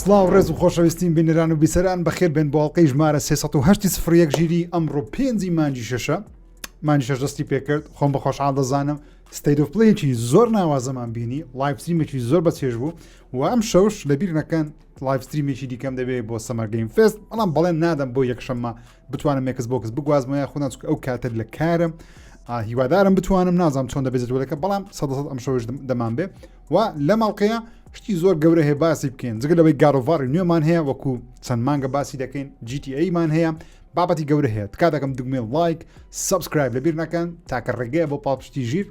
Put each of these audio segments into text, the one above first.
سڵاو ڕێز و خۆشەویستین بینەران و بیسەران بەخێر بێن بۆ ئەڵلقەی ژمارە 301 ژیری ئەمڕۆ 5 مانجی شەشە مانجی شەش دەستی پێکرد خۆم بە خۆشحاڵ دەزانم ستەیت ئۆف پلەیەکی زۆر ناوازەمان بینی لایڤ ستریمێکی زۆر بەچێژ بوو و ئەم شەوش لەبیر نەکەن لایڤ ستریمێکی دیکەم دەبێت بۆ سەمەر گەیم فێست بەڵام بەڵێن نادەم بۆ یەکشەممە بتوانم ئێکسبۆکس بگوازمەیە خۆنان ئەو کاتر لە کارم هیوادارم بتوانم نازانم چۆن دەبێت جدولەکە بەڵام 100% ئەم شەوش دەمان بێ و لە ماڵقەیە شتی زۆر گەورە هەیە باسی بکەین جگە لەوەی گاڕۆڤاری نوێمان هەیە وەکو چەند مانگە باسی دەکەین GTA مان هەیە بابەتی گەورە هەیە تکا دەکەم دوگمێ لایک سبسکرایب لەبیر نەکەن تاکە ڕێگەیە بۆ پاڵپشتی ژیر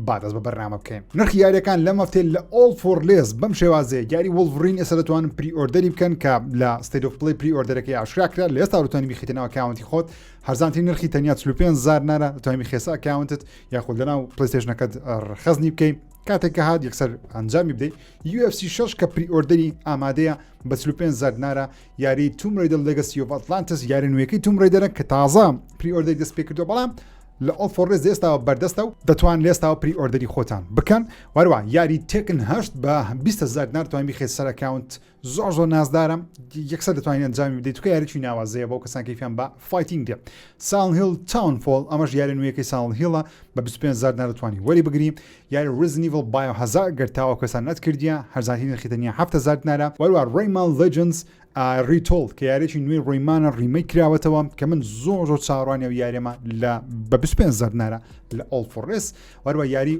بادەست بە بەرنامە بکەین نرخی یاریەکان لەم هەفتەیە لە All for Less بەم شێوازەیە یاری وولڤرین ئێستا دەتوانن پری ئۆردەری بکەن کە لە ستیت ئۆف پلەی پری ئۆردەرەکەی ئاشکرا لە ئێستا دەتوانین بیخیتنەوە ئەکاونتی خۆت هەرزانترین نرخی تەنیا 45,000 نارە دەتوانین بخێسە ئەکاونتت یاخود لەناو پلەیستەیشنەکەت خەزنی بکەین کاتێک کە هات یەکسەر ئەنجامی بدەیت UFC 6 کە پری ئۆردەری ئامادەیە بە 45,000 نارە یاری توم ڕیدەر لێگەسی ئۆف ئەتلانتس یاری نوێیەکەی توم ڕیدەرە کە تازە پری ئۆردەری دەست پێ کردووە بەڵام لە All for Less ئێستاوە بەردەستە و دەتوان لێستاوە پری ئۆردەری خۆتان بکەن وەروە یاری تێکن هەشت بە 20,000 نار توانین بخێت سەر ئەکاونت زۆر نازدارم یەکسەر دەتوانین ئەنجامی بدەیت توکە یاریی ناوازەیە بۆ کەسان کەیفیان بە فایتینگ دێ ساڵن هیل تاون فۆڵ ئەمەش یاری نوێیەکەی ساڵن هیڵە بە 25,000 نار دەتوانی وەری بگرین یاری ریزنیڤڵ بایۆهەزار گەرتاوە کەسان نەتکردیە هەرزانتی نرخی تەنیا 7,000 نارە وەروە ڕێیمان لێجندز ریتۆڵ کە یارێکی نوێی ڕۆیمانە ڕیمەی کراوەتەوە کە من زۆر چاڕوانێ و یاریمە لە بە 25,000 نارە لە All for Less وەروە یاری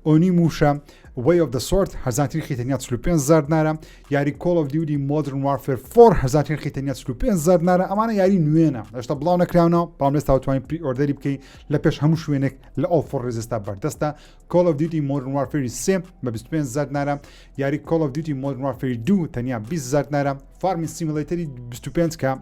ئۆنی موشە Way of the Sword هەرزانترین خیتەنیا 45,000 نارە یاری Call of Duty Modern Warfare 4 هەرزانترین خیتەنیا 45,000 نارە ئەمانە یاری نوێنە هێشتا بڵاو نەکراونەوە بەڵام لێستا توانین پری ئۆردەری بکەین لە پێش هەموو شوێنێک لە All for Less ئێستا بەردەستە Call of Duty Modern Warfare 3 بە 25,000 نارە یاری Call of Duty Modern Warfare 2 تەنیا 20,000 نارە فارمی سیمولەیتەری 25 کە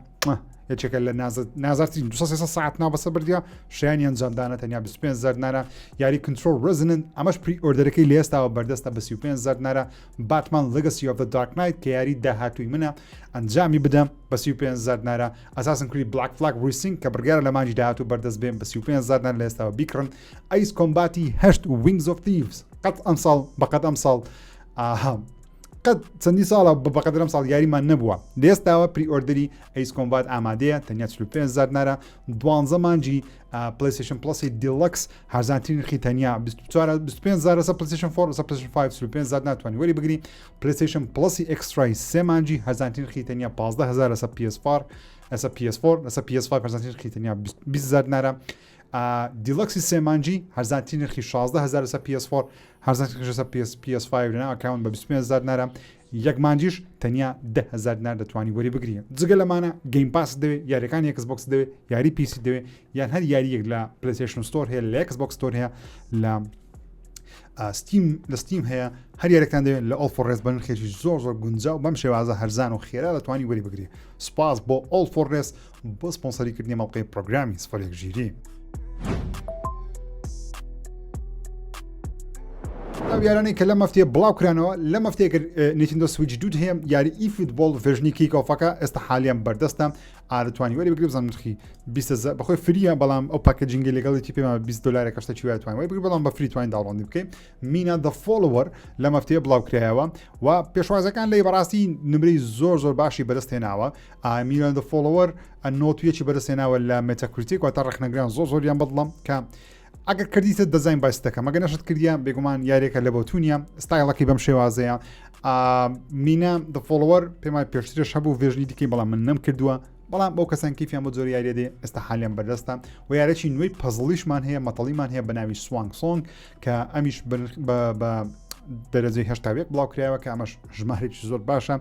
یەکێکە لە نازارترین 200 ساعت ناو بەسەر بردیە شایانی ئەنجامدانە تەنیا 25,000 نارە یاری کنترۆل ڕزنن ئەمەش پری ئۆردەرەکەی لە ئێستاوە بەردەستە بە 35,000 نارە باتمان لەگەسی ئۆف دە دارک نایت کە یاری داهاتووی منە ئەنجامی بدەم بە 35,000 نارە ئەساسن کوری بلاک فلاگ ریسینگ کە بڕگارە لە مانجی داهاتوو بەردەست بێن بە 35,000 نار لە ئێستاوە بیکڕن ئەیس کۆمباتی 8 وینگز ئۆف تیڤز قەت ئەمساڵ بەقەت ئەمساڵ قەت چەندی ساڵە بەقەدر ئەم ساڵ یاریمان نەبووە لێستاوە پری ئۆردەری ئەیس کۆمبات ئامادەیە تەنیا 45,000 نارە 12 مانجی پلەیستەیشن پلەسی دیلەکس هەرزانترین نرخی تەنیا 25,000 لەسەر پلەیستەیشن 4 لەسەر پلەیستەیشن 5 35,000 ناتوانانی وەری بگری پلەیستەیشن پلەسی ئێکسترای 3 مانجی هەرزانترین نرخی تەنیا 15,000 لەسەر PS4 لەسەر PS4 لەسەر PS5 هەرزانترین نرخی تەنیا 20,000 نارە دیلەکسی سێمانجی هەرزانترین نرخی 16,000 لەسەر PS4 هەرزانترین لەسەر PS5 لەناو ئەکاونت بە 25,000 نارە یەک مانجیش تەنیا 10,000 نار دەتوانی وەری بگریە جگە لەمانە گەیم پاس دەوێت یاریەکانی ئێکسبۆکس دەوێت یاری PC دەوێت یان هەر یاریەک لە پلەیستەیشن ستۆر هەیە لە ئێکسبۆکس ستۆر هەیە لە ستیم هەیە هەر یاریەکان دەوێت لە All for Less بە نرخێکی زۆر گونجاو بەم شێوازە هەرزان و خێرا دەتوانی وەری بگری سپاس بۆ All for Less بۆ سپۆنسەریکردنی مەڵقەی پرۆگرامی سفەرێک ژیری یارانەی کە لە مەفتەیە بڵاو کرانەوە لە مەفتەیەکە نیتیندۆ سویچ دوود هەیە یاری ئیفوتبۆڵ ڤێژنی کیکۆفەکە ئێستا حالیان بەردەستە ئادەتوانی وەری بگری بزانم نرخی 20,000 بەخۆی فریە بەڵام ئەو پاکەجینگی لەگەڵی پێمە 20 دلار کەشتە چی توانین وەری بگری بەڵام بە فری توانین داڵۆندی بکەین مینا دە فۆڵۆوەر لە مەفتەیە بڵاو کرایەوە و پێشوازەکان لە بەڕاستی نمرەی زۆر باشی بەدەست هێناوە مینا دە فۆڵۆوەر نۆتویەکی بەدەست هێناوە لە مێتاکریتیک و تا ڕخنەگران زۆریان بەدڵم کە ئەگەر کردیتە دەزین باسیتەکە مەگە نەشت کردیان بێگومان یاریێکە لە بۆتونیە ستایلەکەی بەم شێوازەیە مینا دە فۆڵۆوەر پێمای پێشترش هەبوو ڤێژنی دیکەی بەڵام من نەم کردووە بەڵام بۆ کەسان کیفیان بۆ زۆر یاریە دێ ئێستا حالیان بەردەستە و یارێکی نوێی پەزڵیشمان هەیە مەتەڵیمان هەیە بە ناوی سوانگ سۆنگ کە ئەمیش بە دەرەجەی هەشتاوێک بڵاو کرایەوە کە ئەمەش ژمارێکی زۆر باشە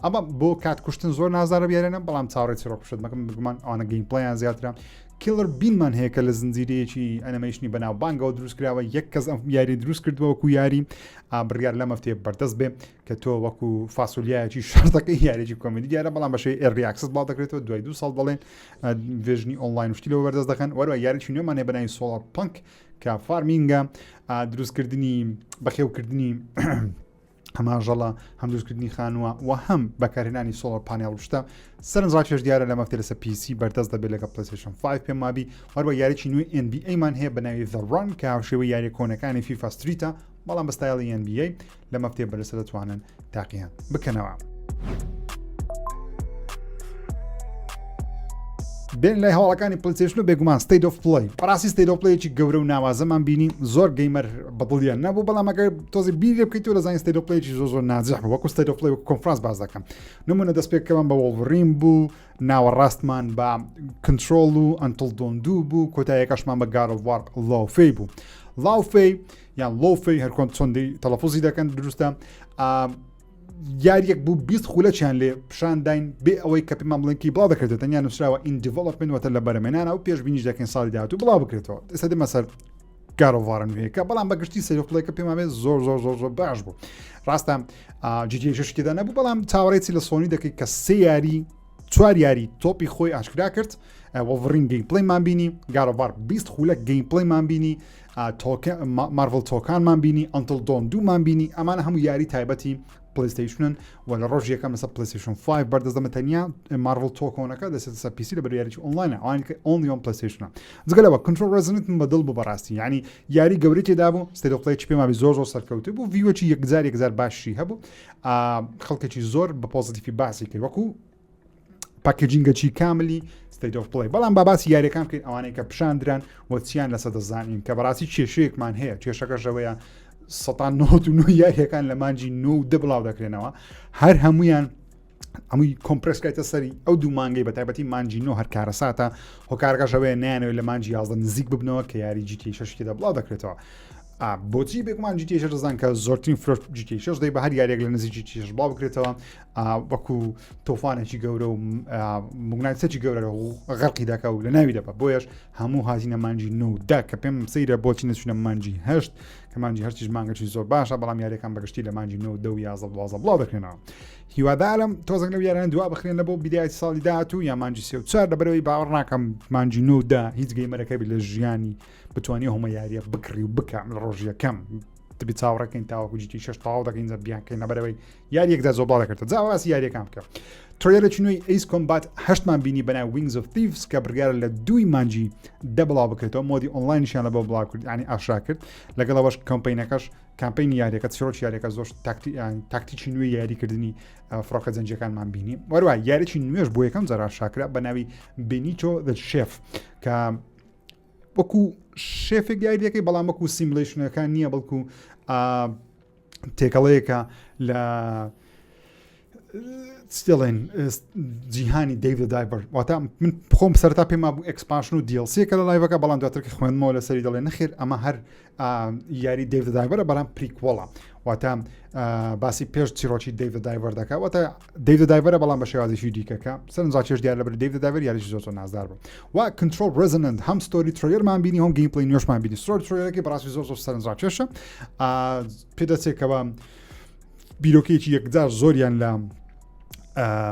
ئەمە بۆ کات کوشتن زۆر نازارە بیارێنە بەڵام چاڕێکی ڕۆکشت مەکەم بگومان ئەوانە گەیم پڵیان زیاترە کیلر بینمان هەیە کە لە زنجیرەیەکی ئەنیمەیشنی بەناو بانگەوە دروست کراوە یەک کەس ئەم یاری دروست کردووە وەکو یاری بڕیار لە مەفتەیە بەردەست بێ کە تۆ وەکو فاسولیایەکی شەرتەکەی یاریی کۆمدی دیارە بەڵام بەشەی ئێریاکسس باڵ دەکرێتەوە دوای 2 ساڵ بڵێن ڤێژنی ئۆنلاین شتی لەوە بەردەست دەکەن وەروە یاریی نوێمان هەیە بەناوی سۆڵار پانک کە فارمینگە دروستکردنی بەخێوکردنی هەماژەڵە هەم دروستکردنی خانووە و هەم بەکارهێنانی سۆڵەر پانێڵ شتە سەرنجڕاکێش دیارە لە مەفتە لەسەر PC بەردەست دەبێت لەگە پلەیستەیشن 5 پێم مابی وەروە یاریی نوێی NBA مان هەیە بە ناوی The Run کە هاوشێوەی یاری کۆنەکانی FIFA Streetە بەڵام بە ستایڵی NBA لە مەفتێ بەرەسە دەتوانن تاقییان بکەنەوە. بێن لای هەواڵەکانی پلەیستەیشن و بێگومان State of Play بەڕاستی State of Play گەورە و ناوازەمان بینی زۆر گەیمەر بەدڵیان نەبوو بەڵام ئەگەر تۆزی بیرێ بکەیتەوە لەزانین State of Play زۆر ناجح بوو وەکو State of Play وەکو کۆنفرانس باز دەکەم نمونە دەستپێکەوەم بە وۆڵڤرین بوو ناوەڕاستمان بە کنترۆل و ئەنتڵ دۆندوو بوو کۆتاییەکەشمان بە God of War لۆفەی بوو لاوفەی یان لۆفەی هەرکۆن چۆندی تەلەفوزی دەکەن دروستە یاریەک بوو 20 خولەکیان لێ پیشان داین بێ ئەوەی کە پێمان بڵێن کی بڵاو دەکرێتەوە تەنیا نووسراوە ئین دیڤڵۆپمنت وەتە لە بەرەمێنانە و پێشبینیش دەکەین ساڵی داهاتوو بڵاو بکرێتەوە ئێستا دێمە سەر God of War نوێیەکە بەڵام بەگشتی State of Play کە پێمان بێت زۆر باش بوو ڕاستە GTA 6 نەبوو بەڵام چاوەڕێکی لە سۆنی دەکەیت کە 3 یاری 4 یاری تۆپی خۆی ئاشکرا کرد وۆڵڤرین گەیمپڵەیمان بینی God of War 20 خولەک گەیمپڵەیمان بینی مارڤڵ تۆکانمان بینی ئەنتڵ دۆندوومان بینی ئەمانە هەموو یاری تایبەتی پلەیستەیشنن و لە ڕۆژ یەکەم لەسەر پلەیستەیشن 5 بەردەستدەمە تەنیا مارڤڵ تۆکۆنەکە دەسێت سەر PC لە بەر یاریی ئۆنلاینە ئەوانە کە ئۆنلی ئۆن پلەیستەیشنە جگەلەوە کنترۆل ڕێزنت من بەدڵ بوو بەڕاستی یعنی یاری گەورەی تێدا بوو State of Play پێمابی زۆر سەرکەوتوی بوو ڤیوەکی یەکجار باشی هەبوو خەڵکێکی زۆر بە پۆزیتیفی باسی کرد وەکو پاکێجینگەچی کاملی State of Play بەڵام باسی یاریەکان بکەین ئەوانەی کە پیشاندران وەچیان لەسەر دەزانین کە بەڕاستی کێشەیەکمان هەیە کێشەکەش ئەوەیە 1990 یاریەکان لە مانجی 9 بڵاو دەکرێنەوە هەر هەمووی کۆمپرسکایتە سەری ئەو دوو مانگەی بە تایبەتی مانجی 9 هەر کارەساتە هۆکارەکەشەوەیە نیانەوەی لە مانجی 11 نزیک ببنەوە کە یاری GTA 6 بڵاو دەکرێتەوە بۆچی بێکمان GTA 6 دەزان کە زۆرترین فرۆشت GTA 6 دەی بە هەر یاریێک لە نزیکی GTA 6 بڵاو بکرێتەوە وەکو تۆفانێکی گەورە و مگناتیسێکی گەورە غەرقی دەکە و لە ناوی دەبە بۆیەش هەموو هاتینە مانجی 9 کە پێم سەیرە بۆچی نەچونە مانجی 8 کە مانجی هەرچیش مانگەی زۆر باشە بەڵام یاریەکان بەگشتی لە مانجی 9 و 11 بڵاو دەکرێنەوە هیوادارم تۆزێک لەو یاریان دوا بخرێنە بۆ بیدایەتی ساڵی داهاتوو یا مانجی 34 لەبەرەوەی باوەڕ ناکەم مانجی 9 هیچ گەیمەرەکەی لە ژیانی بتوانانی هەموو یاریە بکڕی و بکەم لە ڕۆژ یەکەم دەبی چاوەڕەکەین تاوەکو GTA 6 تاوا دەکەین بیانکەین لەبەرەوەی یاریەکدا زۆر بڵاو دەکرێتەوە جاواسی یاریەکان بکە ترێلێکی نوێی Ace Combat 8مان بینی بەناو Wings of Thieves کە بڕیارە لە 2 مانجی بڵاو بکرێتەوە مۆدی ئۆنلاینیشیان لە بۆ بڵاو کرد ینی ئاشرا کرد لەگەڵەوەش کەمپینەکەش کامپینی یاریەکە چیرۆکی یاریەکە زۆر تاکتیکی نوێی یاریکردنی فڕۆکە جەنجەکانمان بینی وەروە یاریی نوێش بۆ یەکەم جارا شاکرا بە ناوی بینیچۆ the chef کە وەکو شێفێک یاریەکەی بەڵام وەکو سیملیشنەکان نییە بەڵکو تێکەڵەیەکە لە ستێڵێن جیهانی دەیڤد دایڤەر واتە من خۆم سەرتا پێما بوو ئەکسپانشن و DLC کە لە لایڤەکە بەڵام دواترکە خوێندمەوە لە سەری دەڵێ نەخێر ئەمە هەر یاری دەیڤد دایڤەرە بەڵام پریکوەڵە واتە باسی پێش چیرۆکی دەیڤد دایڤەر دەکا واتە دەیڤد دایڤەرە بەڵام بە شێوازێکی دیکەکە سەرنجاکێش دیار لەبەر دەیڤد دایڤەر یاریی زۆر نازدار بوو و کنترۆل ڕێزننت هەم ستۆری ترێلەرمان بینی هەم گەیمپڵەی نوێشمان بینی ستۆری ترێلەرەکەی بەڕاستی زۆر سەرنجاکێشە پێدەچێتەوە بیرۆکەیەکی یەکجار زۆریان لە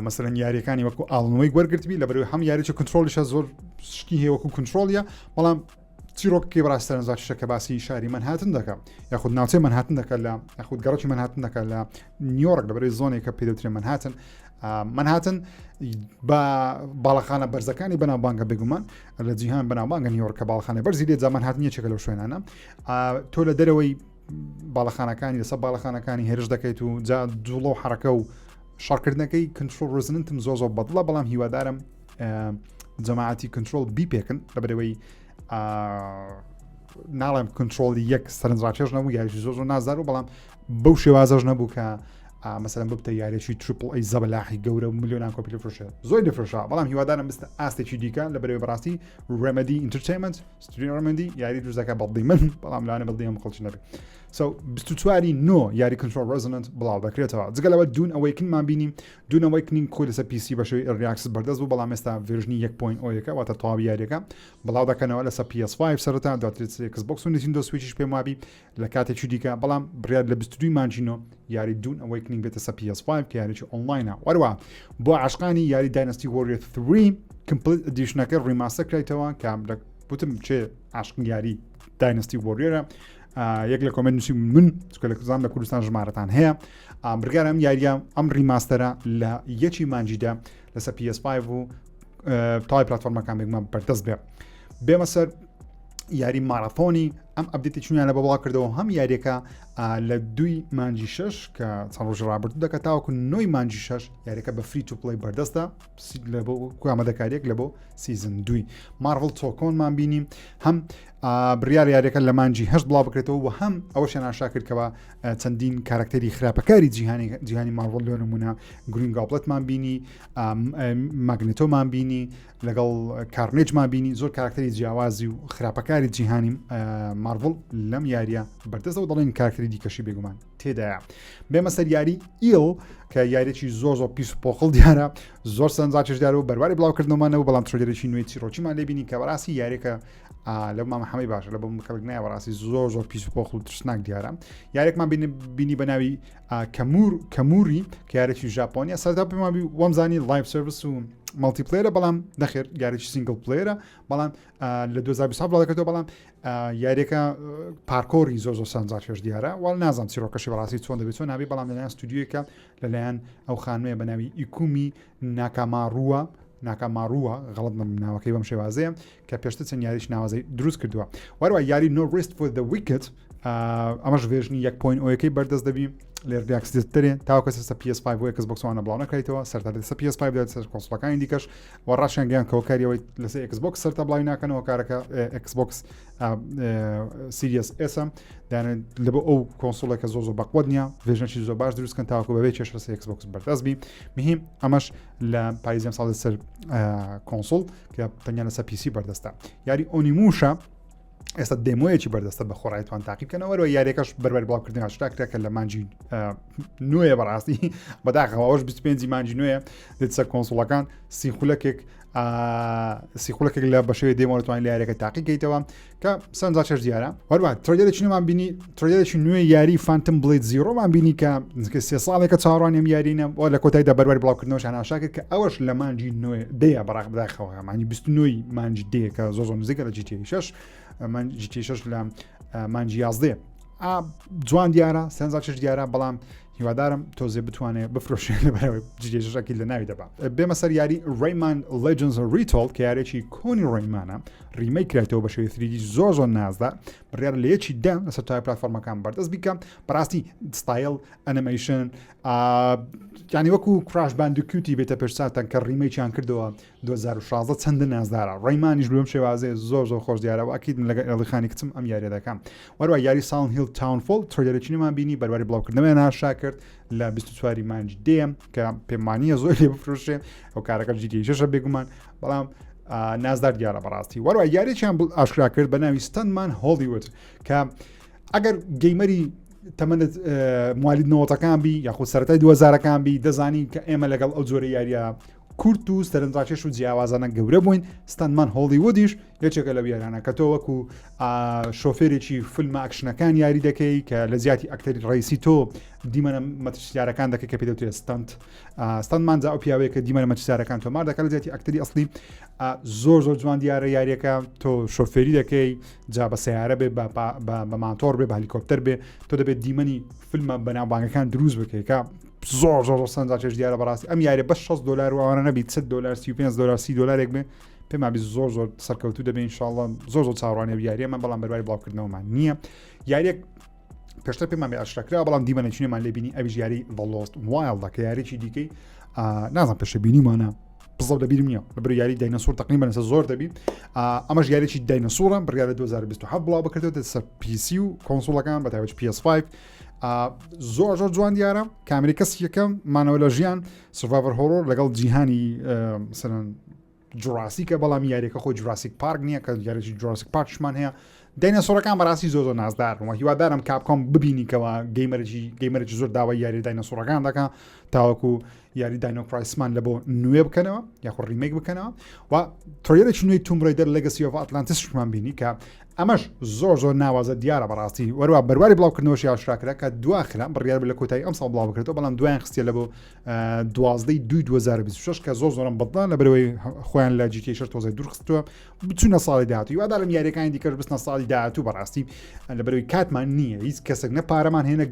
مثلا یاریەکانی وەکو ئاڵنەوەی وەرگرتبی لەبەرەوەی هەم یاریی کنترۆلیشە زۆر شتی هەیە وەکو کنترۆلیە بەڵام چیرۆکەکەی بەڕاستی سەرنجاکێشە کە باسی شاری منهاتن دەکات یاخود ناوچەی منهاتن دەکات لە یاخود گەڕەکی منهاتن دەکات لە نیویۆرک لەبەرەوەی زۆنێک کە پێدەوترێت منهاتن بە باڵەخانە بەرزەکانی بەناوبانگە بێگومان لە جیهان بەناوبانگە نیویۆرک کە باڵەخانەی بەرزی لێ جا منهاتن یەکێکە لەو شوێنانە تۆ لە دەرەوەی باڵەخانەکانی لەسەر باڵەخانەکانی هێرش دەکەیت و جا جوڵە و حرەکە و شارکردنەکەی کنترۆل ڕێزننتم زۆر بەدڵە بەڵام هیوادارم جەماعەتی کنترۆل بیپێکن لەبەرەوەی ناڵێم کنترۆلی یەک سەرنجڕاکێش نەبوو یاریی زۆر نازدار و بەڵام بەو شێوازەش نەبوو کە مثلا ببتە یاریێکی تریپل ئەی زەبەلاحی گەورە و ملیۆنان کۆپی لەفرۆشێت زۆر دەفرۆشا بەڵام هیوادارم بستە ئاستێکی دیکە لەبەرەوەی بەڕاستی ڕێمەدی ئینتەرتەینمەنت ستودیۆ ڕێمەدی یاری دروستەکە بەڵدی من بەڵام لانە بەڵدی هەموو خەڵکی نەبێت 24 نۆ یاری کنترۆل ڕێزننت بڵاو دەکرێتەوە جگەلەوە دوون ئەوەیکنمان بینیم دوون ئەوەیکنین کۆی لەسەر PC بەشەوەی ڕیاکس بەردەست بوو بەڵام ئێستا ڤێرژنی 1.0 واتە تەواوی یاریەکە بڵاو دەکەنەوە لەسەر PS5 سەرەتا دواتر ئێکسبۆکس و نینتێندۆ سویچیش پێم وابی لە کاتێکی دیکە بەڵام بڕیار لە 22 مانجینۆ یاری دوون ئەوەیکنین بێتە سەر PS5 کە یاریی ئۆنلاینە وەروە بۆ عاشقانی یاری داینەستی وۆریۆر 3 کمپلیت ئەدیشنەکە ڕیماستەر کراویتەوە کە وتم چێ عاشق یاری داینەستی وۆریۆرە یەک لە کۆمنت نووسی من چکە لە کوزان لە کوردستان ژمارەتان هەیە بڕیارە ئەم یاریە ئەم ڕیماستەرە لە یەکی مانجیدا لەسەر PS5 و تاوای پلاتفۆرمەکان بێگمە بەردەست بێمە سەر یاری مارەتۆنی ئەم ئەپدێتی چونیان لە بەڵاو کردەوە هەم یاریەکە لە 2 مانجی 6 کە چەند ڕۆژ ڕابردوو دەکە تاوەکو 9 مانجی 6 یاریەکە بە فری تو پلی بەردەستە لە بۆ ئامادەکاریەک لە بۆ سیزن 2 مارڤڵ تۆکۆنمان بینیم هەم بڕیار یاریەکە لە مانجی 8 بڵاو بکرێتەوە و هەم ئەوەشیان ئاشا کردکەوە چەندین کاراکتەری خراپەکاری جیهانی مارڤڵ لێ نمونە گرین گابلەتمان بینی ماگنێتۆمان بینی لەگەڵ کارنێجمان بینی زۆر کاراکتەری جیاوازی و خراپەکاری جیهانی مارڤڵ لەم یاریە بەردەستە و دەڵێن کاراکتەری دیکەشی بێگومان تێدایە بێمە سەر یاری ئیل کە یاریێکی زۆر پیس و پۆخڵ دیارە زۆر سەرنجاکیش دیارە و بەرباری بڵاوکردنەوەمانەوە بەڵام ترۆلێرێکی نوێی چیرۆکیمان لێ بینی کە بەڕاستی یاریەکە لە مامەحەمەی باشە لە بۆ مکەڵک نایە بەڕاستی زۆر پیس و پۆخڵ و ترسناک دیارە یارێکمان بینی بە ناوی کەموری کە یارێکی ژاپۆنیا سەرتا پێمان وەمزانی لایڤ سرویس و مالتی پلەیرە بەڵام نەخێر یاریی سینگل پلەیرە بەڵام لە 2020 بڵاوکردەوە بەڵام یاریەکە پارکۆری زۆر سەرنجاکیش دیارە وەڵ نازانم چیرۆکەشی بەڕاستی چۆن دەبێت چۆن نابێت بەڵام لەلایەن ستودیۆیەکە لەلایەن ئەو خانوویە بە ناوی ئیکومی ناکاماڕووە غەڵەت ناوەکەی بەم شێوازەیە کە پێشتر چەند یاریش ناوازەی دروست کردووە وەروە یاری No Rest for the Wicked ئەمەش ڤێژنی 1.0ەکەی بەردەست دەبی لێرریاکسدترێ تاوکە سەر PS5 و ئێکسبۆکسوانە بڵاو نەکەیتەوە سەرتا لەسەر PS5 دەێت سەر کۆنسۆڵەکانی دیکەش و ڕاشیان گەیان کەوکاریەوەی لەسەر ئێکسبۆکس سەرتا بڵاوی ناکەنەوە کارەکە ئێکسبۆکس سیریەس ئێسە دایانێت لە بۆ ئەو کۆنسۆڵێکە زۆر بەقوت نییە ڤێژنێکی زۆر باش دروستکەن تاوەکو بەبێ کێشە لەسەر ئێکسبۆکس بەردەست بی مهم ئەمەش لە پاییزەم ساڵ سەر کۆنسۆڵ کە تەنیا لەسەر PC بەردەستە یاری ئۆنیموشە ئێستا دێمۆیەکی بەردەستە بە خۆڕایتوان تاقیبکەنەوەەوە یاریەکەش بەربەر بڵاوکردنی شتاکرێکە لە مانجی نوێە بەڕاستی بەداخەوەش 25 مانجی نوێە دێت سەر کۆنسۆڵەکان سیخولەکێک لە بەشێوی دێمۆتوان لە یاریەکە تاقیکەیتەوە کە سەرنجاکیش دیارە وەروە ترۆلێکی بینی ترۆلێکی نوێ یاری فانتم بڵێت زیرۆمان بینی کە 3 ساڵێکە چاڕوانیم یارینە و لە کۆتایدا بەربەر بڵاوکردنەوەشان ئاشا کرد کە ئەوەش لە مانجی نوێ دەیە بەڕاق بداخەوە مانی 29 مانجی دەیە کە زۆر نزیکە لە GTA 6 GTA 6 لە مانجی 11 جوان دیارە سەرنجاکیش دیارە بەڵام هیوادارم تۆزێ بتوانێت بفرۆشێت لەبەرەوەی GTA 6 لە ناوی دەبا بێمە سەر یاری ڕێیمان Legends Retold کە یارێکی کۆنی ڕێیمانە ریمەیک کرێتەوە بە شێوەی 3D زۆر نازدا بڕیارە لە یەکی دە لەسەر تای پلاتفۆرمەکان بەردەست بیکەم بەڕاستی ستایل ئەنیمەیشن یعنی وەکو کراش باندیکوتی بێتە پێشساتان کە ریمەیکیان کردەوە 2016 چەندە نازدارە ڕێیمانیش بێم شێوازێ زۆر خۆش دیارەوە ئەکید لەگەڵ ئەڵیخانی کچم ئەم یاریە دەکەم وەروە یاری ساڵن هیل تاونفۆڵ ترۆلێرێکینەمان بینی بەرباری بڵاوکردنەوەی ناشا کرد لە 24 مانج دێم کە پێمانیە زۆر لێ بفرۆشێ ئەو کارەکە GTA 6 بێگومان بەڵام نازدار دیارە بەڕاستی وەروە یاریێکیان ئاشکرا کرد بە ناوی ستەنمان هۆلیوود کە ئەگەر گەیمەری تەمەنت موالید نەوەتەکان بی یاخود سەرەتای 2000ەکان بی دەزانی کە ئێمە لەگەڵ ئەو جۆرە یاریە کورت و سەرنجاکێش و جیاوازانە گەورە بووین ستەنمان هۆلیوودیش یەکێکە لە بیارانە کە تۆ وەکو شۆفێرێکی فیلمە ئەکشنەکان یاری دەکەی کە لە زیاتی ئەکتەری ڕئیسی تۆ دیمەنە مەترسیارەکان دەکەی کە پێدەوترێت ستەنمان جا ئەو پیاوەیە کە دیمەنە مەترسیارەکان تۆ مار دەکات لە زیاتی ئەکتەری ئەسلی زۆر جوان دیارە یاریەکە تۆ شۆفێری دەکەی جا بە سیارە بێ بە ماتۆر بێ بە هەلیکۆپتەر بێ تۆ دەبێت دیمەنی فیلمە بەناوبانگەکان دروست بکەی کە زۆر سەرنجاکێش دیارە بەڕاستی ئەم یاریە بە $6 وانە نەبی $10 $35 $30 بێ پێم بی زۆر سەرکەوتو دەبێ ئینشاءڵڵا زۆر چاڕوانێ یاریەمە بەڵام بەرباری بڵاوکردنەوەمان نییە یاریەک پێشتر پێمان بێ ئاشکرا بەڵام دیمەنەچینێمان لێ بینی ئەویش یاری The Lost Wild کە یاریی دیکەی نازانم پێشە بینیمانە بزڵ دەبیرم نییە لەبەر یاری داینەسۆر تقریبا لەسەر زۆر دەبی ئەمەش یاریی داینەسۆرە بڕیارە 2027 بڵاو بکردێتە سەر PC و کۆنسۆڵەکان بە تایبەت PS5 زۆر جوان دیارە کامری کەس یەکەم مانەوەلۆژیان سڤایڤەر هۆرۆر لەگەڵ جیهانی مثلەن جوراسیکە بەڵام یاریەکە خۆی جوراسیک پارک نییە کە یاریی جوراسیک پارکشمان هەیە داینەسۆرەکان بەڕاستی زۆر نازدارم هیوادارم کاپکۆم ببینیکەوە گەیمەرێکی زۆر داوای یاری داینەسۆرەکان دەکە تاوەکو یاری داینۆکرایسمان لە بۆ نوێ بکەنەوە یاخۆ ریمێک بکەنەوە و ترۆلێرێکی نوێی توم ڕێیدەر لەگەسی ئۆف ئەتلانتیسمان بینی کە ئەمەش زۆر ناوازە دیارە بەڕاستی وەروە بەرواری بڵاوکردنەوەشی ئاشراکرا کە دواخرا بڕیار لە کۆتایی ئەم ساڵ بڵاو بکرێتەوە بەڵام دوایان خستێ لە بۆ 12/2/2026 کە زۆرم بەدڵان لە بەرەوەی خۆیان لە GTHR تۆزای دوورخستووە بچوونە ساڵی داهاتوو یوادارم یاریەکانی دیکەش بستنە ساڵی داهاتوو بەڕاستی لە بەرەوەی کاتمان نییە هیچ کەسێک نە پارەمان هێنە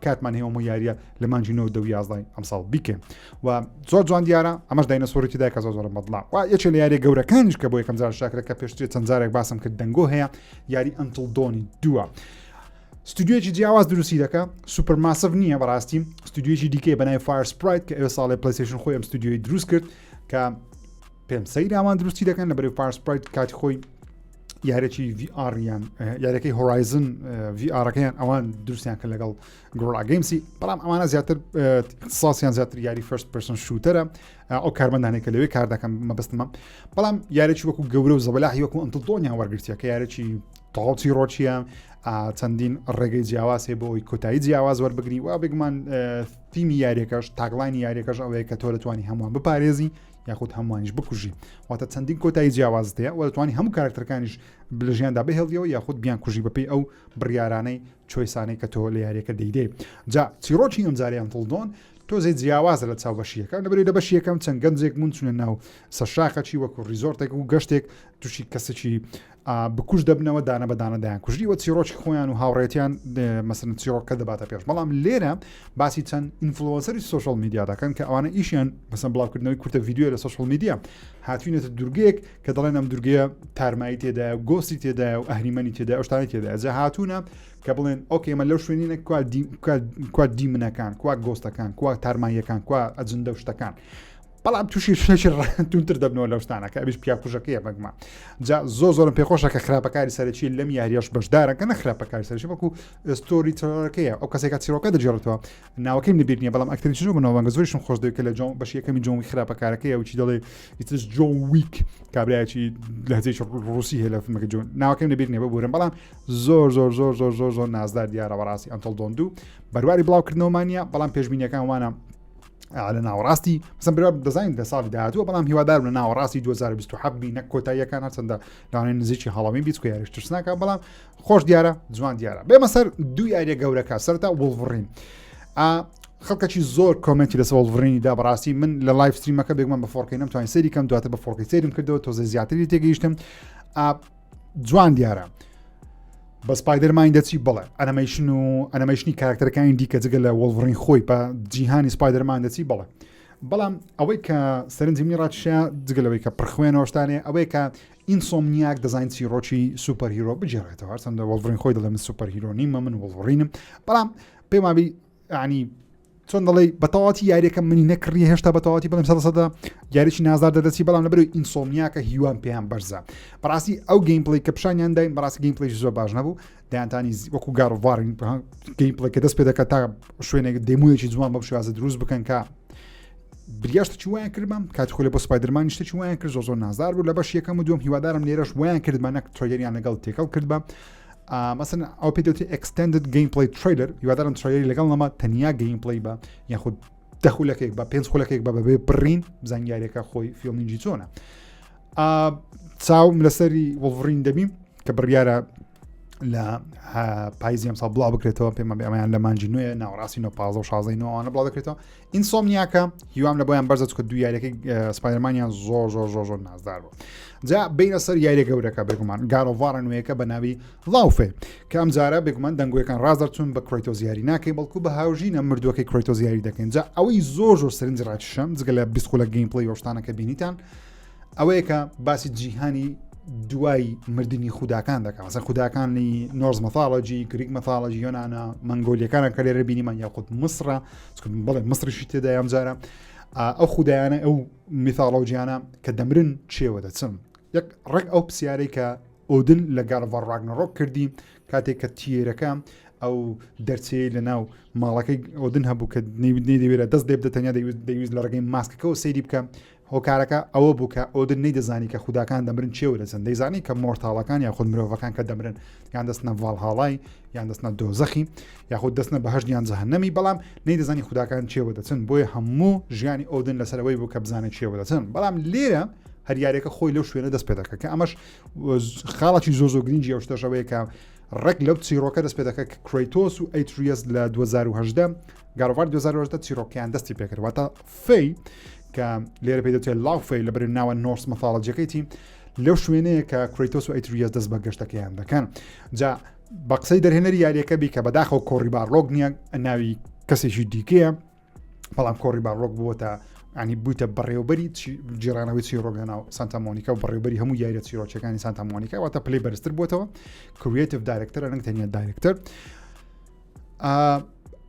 کاتمان هەیە و یاریە لە مانجی 9/11 ئەم ساڵ بیکەین و زۆر جوان دیارە ئەمەش داینەسۆرێتیدا کە زۆرم بەدڵان و یەکێک لە یاریە گەورەکانیش کە بۆ یەکەم جار شاکرە کە پێشتر چەند جارێک باسم کرد دەنگۆ هەیە یاری ئەنتڵدۆنی دووە ستودیۆکی جیاواز دروستی دەکە سوپەر ماسڤ نییە بەڕاستی ستودیۆکی دیکەی بەنای فایر سپرایت کە ئێوە ساڵی پلەیستەیشن خۆی ئەم ستودیۆی دروست کرد کە پێم سەیرامان دروستی دەکەن لە بەرەوەی فایر سپرایت کاتی خۆی یارێکی VR یان یارەکەی هۆرایزن VRەکەیان ئەوان دروستیان کرد لەگەڵ گۆڕا گەیمسی بەڵام ئەمانە زیاتر اختصاسیان زیاتر یاری فەرست پرسن شوتەرە ئەو کارمەندانێک کە لەوێ کار دەکەن مەبەستمە بەڵام یارێکی وەکو گەورە و زەبەلاحی وەکو ئەنتڵدۆنیان وەرگرتیە کە یارێکی تەواوی ڕۆچیە چەندین ڕێگەی جیاواز هەیە بۆی کۆتایی جیاواز وەربگری و بێگومان تیمی یاریەکەش تاگڵانی یاریەکەش ئەوەیە کە تۆ دەتوانی هەمووان بپارێزی یاخود هەمووانیش بکوژی واتە چەندین کۆتایی جیاوازت هەیە و دەتوانی هەموو کارکتەرەکانیش لە ژیاندا بهێڵیەوە یاخود بیان کوژی بەپێی ئەو بڕیارانەی چۆیسانەی کە تۆ لە یاریەکە دەیدێ جا چیرۆکی ئەمجاری ئەنتڵدۆن تۆزەی جیاوازە لە چاو بەشیەکە لەبەرەوەی لە بەشیەکەم چەند گەنجێک مونچونە ناو سەرشاقەچی وەکو ریزۆرتێک و گەشتێک تووشی کەسێکی بکوش دەبنەوە دانە بەدانە دایان کوژی و چیرۆکی خۆیان و هاوڕێتیان مەسەن چیرۆکە دەباتە پێش بەڵام لێرە باسی چەند ئینفلۆنسەری سوشال میدیا دەکەن کە ئەوانە ئیشیان مەسەن بڵاوکردنەوەی کورتە ڤیدیۆ لە سوشال میدیا هاتوینێتە دوورگەیەک کە دەڵێن ئەم دوورگەیە تارمایی تێدایە و گۆستی تێدایە و ئەهریمەنی تێدایە ئەو شتانەی تێدایە جا هاتوونە کە بڵێن ئۆکێ ئێمە لەو شوێنینە کوا دیمنەکان کوا گۆستەکان کوا تارماییەکان کوا ئەجندە و شتەکان بەڵام تووشی شێکی ڕاتونتر دەبنەوە لەو شتانە کە ئەویش پیاکوژەکەیە بەگومان جا زۆرم پێخۆشە کە خراپەکاری سەرەکی لەم یاریەش بەشدارە کە نە خراپەکاری سەرەکی وەکو ستۆری تەرەکەیە ئەو کەسێکە چیرۆکە دەجێڕێتەوە ناوەکەیم لەبیر نییە بەڵام ئەکتەری چۆ بنەوەنگە زۆریشم خۆش دەوێت کە لە بەشی یەکەمی جۆن خراپەکارەکەیە و چی دەڵێ ئیترس جۆن ویک کابراایکی لە هەجێکی ڕوسی هەیە لە فیلمەکە جۆن ناوەکەیم لەبیر نییە ببورم بەڵام زۆر نازدار دیارە بەڕاستی ئەنتڵدۆن دوو بەرواری بڵاوکردنەوەمانە بەڵام پێشبینیەکان وانە لە ناوەڕاستی مەسەن برا دەزانین لە ساڵی داهاتووە بەڵام هیوادار لە ناوەڕاستی 2027 بینە کۆتاییەکان هەچەندە لاوانەی نزیکی هەڵاوین بیت کە یاریش ناکە بەڵام خۆش دیارە جوان دیارە بێمە سەر دوو یاریە گەورەکە سەرتا وڵڤڕین خەڵکەکی زۆر کۆمنتی لەسەر وڵڤڕینی دا بەڕاستی من لە لایڤ ستریمەکە بێگومان بە فۆرکەی نەمتوانین سەیری کەم دواتر بە فۆرکەی سەیرم کردەوە تۆزە زیاتری تێگەیشتم جوان دیارە بە سپایدەرمان دەچی بڵێ ئەنەمەیشنی کاراکتەرەکانی دیکە جگە لە وڵڤڕین خۆی بە جیهانی سپایدەرمان دەچی بڵێ بەڵام ئەوەی کە سەرنجمی ڕاتشە جگەلەوەی کە پرخوێنەوەشتانێ ئەوەی کە ئینسۆمنیاک دەزانین چیرۆکی سوپەر هیرۆ بجێڕێتەوە هەرچەندە وڵڤڕین خۆی دەڵێ من سوپەر هیرۆ نیمە من وڵڤڕینم بەڵام پێم وابی ینی چۆن دەڵێ بەتەواتی یاریەکە منی نەکڕی هێشتا بەتەواتی بڵێم 100% یاریی نازدار دەدەچی بەڵام لەبەرەوەی ئینسۆمنیاکە هیوان پێیان بەرزە بەڕاستی ئەو گەیمپڵی کە پیشانیان داین بەڕاستی گەیمپڵی زۆر باش نەبوو دەیانتانی وەکو گاڕڤارین گەیمپڵی کە دەست پێ دەکات تا شوێنێک دێمویەکی جوان بە شێوازە دروست بکەن کە بریاشتە چی وایان کردم کاتی خۆی بۆ سپایدەرمانی شتێکی وایان کرد زۆر نازدار بوو لە بەش یەکەم و دووەم هیوادارم لێرەش وایان کردمانە ترۆیەریان لەگەڵ تێکەڵ کردبە مثلا ئەو پێدەوتی extended gameplay trailer هیوادارم ترۆیەری لەگەڵ نەما تەنیا گەیمپڵی بە یاخود دەخولەکەێک بە 5 خولەکەێک بە بەبێ بڕین زانیاریەکە خۆی فیلمینجی چۆنە چاوم لەسەری وڵڤڕین دەبیم کە بڕیارە لە پاییزی ئەمساڵ بڵاو بکرێتەوە پێمە ئەمەیان لە مانجی نوێ ناوەڕاستی 16 بڵاو دەکرێتەوە ئینسۆمنیاکە هیوام لە بۆیان بەرزە کە دوو یاریەکەی سپایدەرمانیان زۆر نازدار بوو جا بینە سەر یاریە گەورەکە بێگومان گاڕۆڤارە نوێیەکە بە ناوی لاوفێ کە ئەم جارە بێگومان دەنگۆیەکان ڕازدەرچوون بە کرەیتۆس یاری ناکەی بەڵکو بە هاوژینە مردووەکەی کرەیتۆس یاری دەکەین جا ئەوەی زۆر سەرنج ڕاتشەم جگە لە 20 خولە گەیمپڵی ئەوشتانەکە بینیتان ئەوەیە کە باسی جیهانی دوای مردنی خوداکان دەکەن مەسەن خوداکانی نۆرز مەثالۆجی گریک مەثالۆجی یۆنانە مەنگۆلیەکانە کە لێرە بینیمان یاخود مسرە بڵێ مسریشی تێدا ئەم جارە ئەو خودایانە ئەو میثالۆجیانە کە دەمرن چێوە دەچن یەک ڕێک ئەو پرسیارەی کە ئۆدن لە گارڤار ڕاگنەڕۆک کردی کاتێک کە تیرەکە ئەو دەرچەیە لە ناو ماڵەکەی ئۆدن هەبوو کە دەیوێرە دەست دێ بدە تەنیا دەویست لە ڕێگەی ماسکەکەەوە سەیری بکە هۆکارەکە ئەوە بوو کە ئۆدن نەیدەزانی کە خوداکان دەمرن چێوە دەچن دەیزانی کە مۆرتاڵەکان یاخود مرۆڤەکان کە دەمرن یان دەستنە ڤاڵهاڵای یان دەستنە دۆزەخی یاخود دەستنە بەهەشت یان جەهەنەمی بەڵام نەیدەزانی خوداکان چێوە دەچن بۆیە هەموو ژیانی ئۆدن لەسەرەوەی بوو کە بزانێت چێوە دەچن بەڵام لێرە هەر یاریەکە خۆی لەو شوێنە دەست پێ دەکە کە ئەمەش خاڵێکی زۆ گرنگی ئەو شتەشەوەیە کە ڕێک لەو چیرۆکە دەست پێ دەکە کە کرەیتۆس و ئەیتریەس لە 2010 گاروڤار 2010 چیرۆکیان دەستی پێکردواتە فەی کە لێرە پێ دەوتێت لاو فەی لە بەرەو ناوە نۆرس مەثاڵەجەکەیتی لەو شوێنەیە کە کرەیتۆس و ئەیتریەس دەست بە گەشتەکەیان دەکەن جا بە قسەی دەرهێنەری یاریەکە بی کە بەداخەوە کۆڕی باڕۆک نییە ناوی کەسێکی دیکەیە بەڵام کۆڕی باڕۆک بووەتە ینی بوویتە بەڕێوبەری جێرانەوەی چیرۆکە ناو سانتا مۆنیکا و بەڕێوبەری هەموو یاریە چیرۆکیەکانی سانتا مۆنیکا واتە پلەی بەرزتر بووەتەوە کریێتیڤ دایرەکتەرە نەک تەنیا دایرەکتەر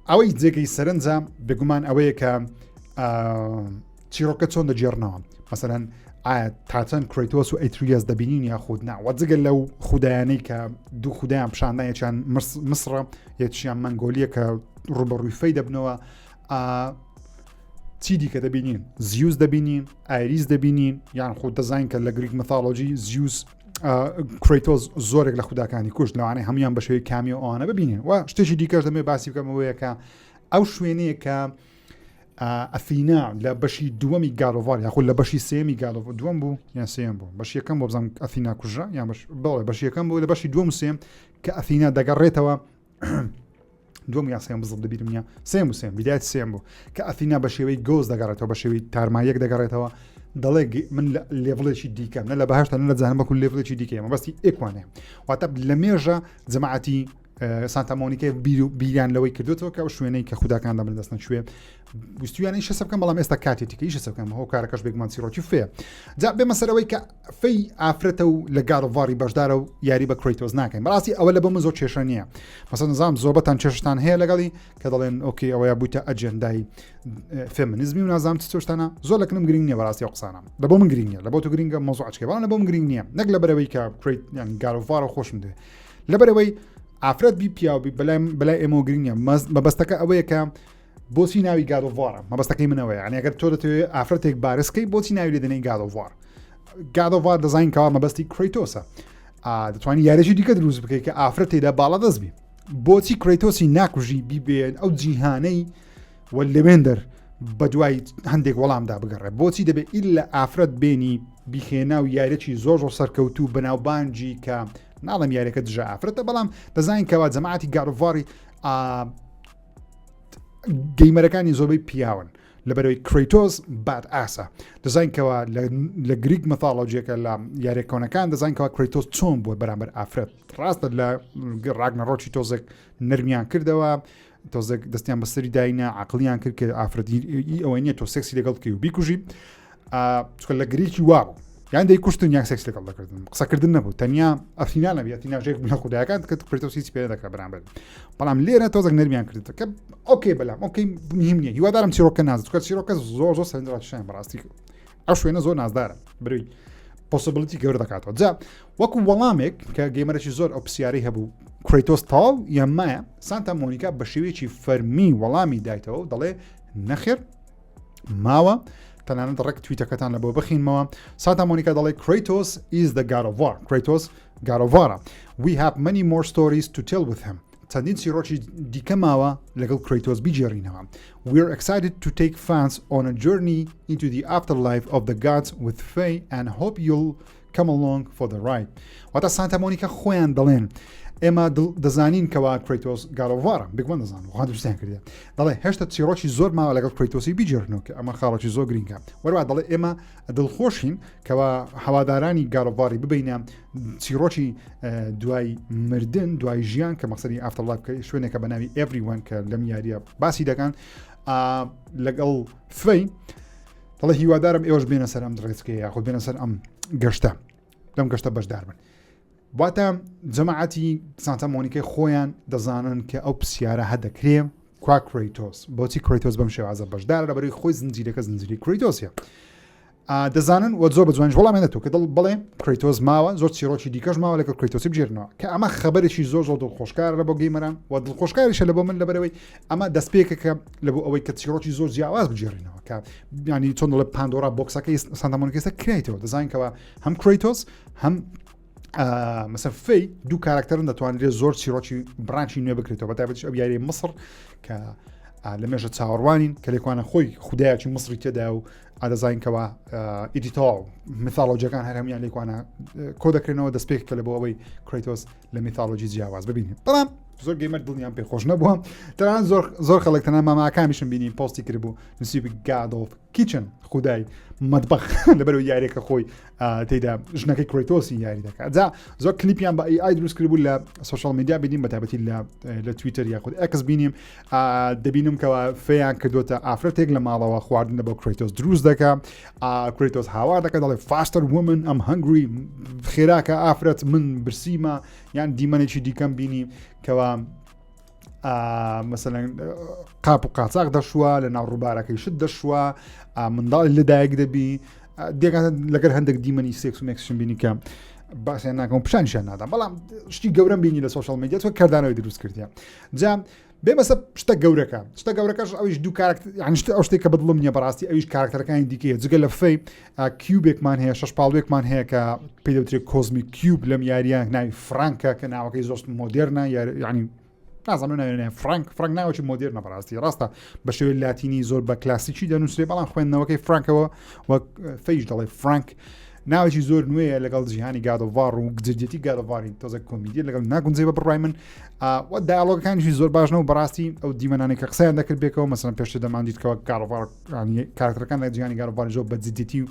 ئەوەی جێگەی سەرنجە بێگومان ئەوەیە کە چیرۆکە چۆن دەجێڕنەوە مەسەلەن ئایا تاچەند کرەیتۆس و ئەیتریەس دەبینین یا خود ناوە جگە لەو خودایانەی کە دوو خودایان پیشاندان یەکیان مسڕە یەکیان مەنگۆلیە کە ڕوبەڕووی فەی دەبنەوە چی دیکە دەبینین زیوس دەبینین ئایریس دەبینین یان خۆ دەزانین کە لە گریک مەثاڵۆژی زیوس کرەیتۆس زۆرێک لە خوداکانی کوشت لەوانەیە هەمویان بە شێوەی کامی و ئەوانە ببینین و شتێکی دیکەش دەمێ باسی بکەمەوەیە کە ئەو شوێنەیە کە ئەفینا لە بەشی دووەمی گاڵۆڤار یاخود لە بەشی سێمی گاڵۆڤار دووەم بوو یان سێم بوو بەشی یەکەم بۆ بزانم ئەفینا کوژرا یان بەڵێ بەشی یەکەم بوو لە بەشی دووەم و سێم کە ئەفینا دەگەڕێتەوە دووەم یا سێم بزڵ دەبیرم نییە سێم و سێم بیدایەت سێم بوو کە ئەفینا بە شێوەی گۆز دەگەڕێتەوە بە شێوەی تارمایەک دەگەڕێتەوە دەڵێ من لێڤڵێکی دیکەم نە لە بەهشتا نە لە جانم بەکو لێڤڵێکی دیکەیە مەبەستی ئێکوانێ واتە لە مێژە جەماعەتی سانتا مۆنیکای بیریان لەوەی کردوێتەوە کە ئەو شوێنەی کە خوداکان دەبن دەستن شوێ ویستویانەی شەسە بکەم بەڵام ئێستا کاتێتیکەی شەسە بکەم هەو کارەکەش بێگومان چیرۆکی فێ جا بێمە سەرەوەی کە فەی ئافرەتە و لە گاڵڤاری بەشدارە و یاری بە کرەیتۆس ناکەین بەڕاستی ئەوە لە بۆ من زۆر کێشە نییە مەسەڵەن نزانم زۆربەتان کێشتان هەیە لەگەڵی کە دەڵێن ئۆکێ ئەوەیە بوویتە ئەجەندای فێمینیزمی و نازانم چ شتانە زۆر لەکنم گرنگ نییە بەڕاستی ئەو قسانە لە بۆ من گرنگ نییە لە بۆ تو گرنگە مۆزوعچکە بەڵام لە بۆ من گرنگ نییە نەک لە بەرەوەی کە گاڵڤارە خۆشم دێ لە بەرەوەی ئافرەت بی پیاوی بەلای ئێمە گرنگە مەبەستەکە ئەوەیە کە بۆچی ناوی گاڵۆڤارە مەبەستەکەی منەوەیە ینی ئەگەر تۆ دەتەوێت ئافرەتێک بارسکەی بۆچی ناوی لێ دەنەی گاڵۆڤار دەزانین کەوا مەبەستی کرەیتۆسە دەتوانانی یاریێکی دیکە دروست بکەیت کە ئافرەتێدا باڵا دەست بی بۆچی کرەیتۆسی ناکوژی بیبێن ئەو جیهانەی وە لەوێندەر بە دوای هەندێک وەڵامدا بگەڕێ بۆچی دەبێت ئیلا ئافرەت بێنی بیخێنا و یاریێکی زۆر سەرکەوتوو بەناوبانجی کە ناڵم یاریەکە دژە ئافرەتە بەڵام دەزانین کەوا جەماعەتی گاڵۆڤاری گەیمەرەکانی زۆربەی پیاون لەبەرەوەی کرەیتۆس باد ئاسە دەزانین کەوا لە گریک مەثاڵۆجیەکە لە یاریەکۆنەکان دەزانین کەوا کرەیتۆس چۆن بووە بەرامبەر ئافرەت ڕاستە لە ڕاگنەڕۆکی تۆزێک نەرمیان کردەوە تۆزێک دەستیان بەسەری داینە عقلیان کرد کە ئافرەتی ئەوەی نییە تۆ سێکسی لەگەڵ بکەی و بیکوژی چکە لە گریکی وا بوو یان دەی کوشتن یان سێکس لەگەڵ دەکردن قسەکردن نەبوو تەنیا ئەفینا نەبێت ئەفیناژێک لە خودایەکان کە کرێتۆس هیچ پێ نەدەکات بەرامبەر بەڵام لێرە تۆزێک نەرمیان کردێتە کە ئۆکێ بەلام ئۆکەی مهم نییە هیوادارم چیرۆکە نازت چکە چیرۆکە زۆر سەرنجڕاکێشیان بەڕاستی ئەو شوێنە زۆر نازدارە بروی پۆسیبڵیتی گەور دەکاتەوە جا وەکو وەڵامێک کە گەیمەرێکی زۆر ئەو پرسیارەی هەبوو کرەیتۆس تەواو یان مایە سانتا مۆنیکا بە شێوەیەکی فەرمی وەڵامی دایتەوە و دەڵێ نەخێر ماوە تەنانەت ڕێک تویتەکەتان لە بۆ بخینمەوە سانتا مۆنیکا دەڵێ کرەیتۆس is the god of war کرەیتۆس گاڵۆڤارە we have many more stories to tell with him چەندین چیرۆکی دیکە ماوە لەگەڵ کرەیتۆس بیجێڕینەوە we're excited to take fans on a journey into the afterlife of the gods with Faye and hope you'll come along for the ride واتە سانتا مۆنیکا خۆیان دەڵێن ئێمە دەزانین کەوا کرەیتۆس گاڵۆڤارە بگوان دەزان وخوا دوستیان کردێ دەڵێ هێشتا چیرۆکی زۆر ماوە لەگەڵ کرەیتۆسی بیجێڕنەوە کە ئەمە خاڵێکی زۆر گرینگە وەروە دەڵێ ئێمە دڵخۆشین کەوا هەوادارانی گاڵۆڤاری ببینە چیرۆکی دوای مردن دوای ژیان کە مەقسەدی ئافتەرلایف شوێنێکە بە ناوی ئێڤریوان کە لەم یاریە باسی دەکەن لەگەڵ فەی دەڵێ هیوادارم ئێوەش بێنە سەر ئەم درێچکەیە یاخود بێنە سەر ئەم گەشتە لەم گەشتە بەشدار بن واتە جەماعەتی سانتا مۆنیکای خۆیان دەزانن کە ئەو پرسیارە هەدەکرێ کوا کرەیتۆس بۆچی کرەیتۆس بەم شێوازە بەشدارە لەبەرەوەی خۆی زنجیرەکە زنجیری کرەیتۆسیە دەزانن و زۆر بە جوان وەڵامێنێتەوە کە دڵ بڵێ کرەیتۆس ماوە زۆر چیرۆکی دیکەش ماوە لەگەڵ کرەیتۆسی بژێرنەوە کە ئەمە خەبەرێکی زۆر دڵخۆشکارە لە بۆ گەیمەران و دڵخۆشکاریشە لە بۆ من لەبەرەوەی ئەمە دەستپێکەکە لە بۆ ئەوەی کە چیرۆکی زۆر جیاواز بجێڕینەوە کە ینی چۆن دەڵێ پاندۆرا بۆکسەکەی سانتا مۆنیکا کرایتەوە دەزانین کەوە هەم کرەیتۆس هەم مەسەن فەی دوو کارکتەرن دەتوانرێت زۆر چیرۆکی برانچی نوێ بکرێتەوە بەتایبەتیش ئەو یاری مەسر کە لە مێژە چاوەڕوانین کە لێکوانە خۆی خودایەکی مصری تێدا و ئادەزانکەوە ئیدیتۆ میثالۆجیەکان هەرهەمیان لێکوانە کۆ دەکرێنەوە دەستپێک کە لە بۆ ئەوەی کرەیتۆس لە میثالۆجی جیاواز ببینین بەڵام زۆر گەیمەر دڵنیان پێخۆش نەبووە تەنانەت زۆر خەڵک تەنانەت ماماکانیشم بینین پۆستی کردبوو نووسیبی God of Kitchen خودای مەتبەخ لەبەرەوەی یاریەکە خۆی تێیدا ژنەکەی کرەیتۆسی یاری دەکات جا زۆر کلیپیان بە AI دروست کردبوو لە سوشال میدیا بینیم بەتابەتی لە تویتەر یاخود ئەکس بینیم دەبینم کەەوە فێیان کردوتە ئافرەتێک لە ماڵەوە خواردنە بۆ کرەیتۆس دروست دەکات کرەیتۆس هاوار دەکات دەڵێ faster woman I'm hungry خێراکە ئافرەت من برسیمە یان دیمەنێکی دیکەم بینی کەەوە مثلەن قاپ و قاچاق دەشووە لە ناو ڕووبارەکەی شت دەشووە منداڵی لەدایک دەبی دێکاتە لەگەر هەندێک دیمەنی سێکس و مێکسشن بینی کە باسییان ناکەم پیشانیشان نادام بەڵام شتی گەورەم بینی لە سوشال میدیا تۆ کردانەوەی دروست کردیە جا بێمەسە شتە گەورەکەش ئەویش دوو ئەو شتێک کە بەدڵم نییە بەڕاستی ئەویش کارکتەرەکانی دیکەیە جگە لە فەی کیوبێکمان هەیە شش پاڵوێکمان هەیە کە پێی دەوترێت کۆزمی کیوب لەم یاریە ناوی فرانکە کە ناوەکەی زۆر مۆدێرنە یعنی نازانم ناوێنێ فرانک ناوەکی مۆدێرنە بەڕاستی ڕاستە بە شێوەی لاتینی زۆر بە کلاسیکی دەنووسێ بەڵام خوێندنەوەکەی فرانکەوە وەک فەیش دەڵێ فرانک ناوێکی زۆر نوێیە لەگەڵ جیهانی گادۆڤار و گجێتی گادۆڤاری تۆزە کۆمیدی لەگەڵ ناگونجێ بە بڕای من و دایالۆگەکانیشی زۆر باشنەوە بەڕاستی ئەو دیمەنانی کە قسەیان دەکرد بێکەوە مەسەن پێشتر دەماندیتکەوە گادۆڤار کارکتەرەکان لە جیهانی گادۆڤاری زۆر بە جدیتی و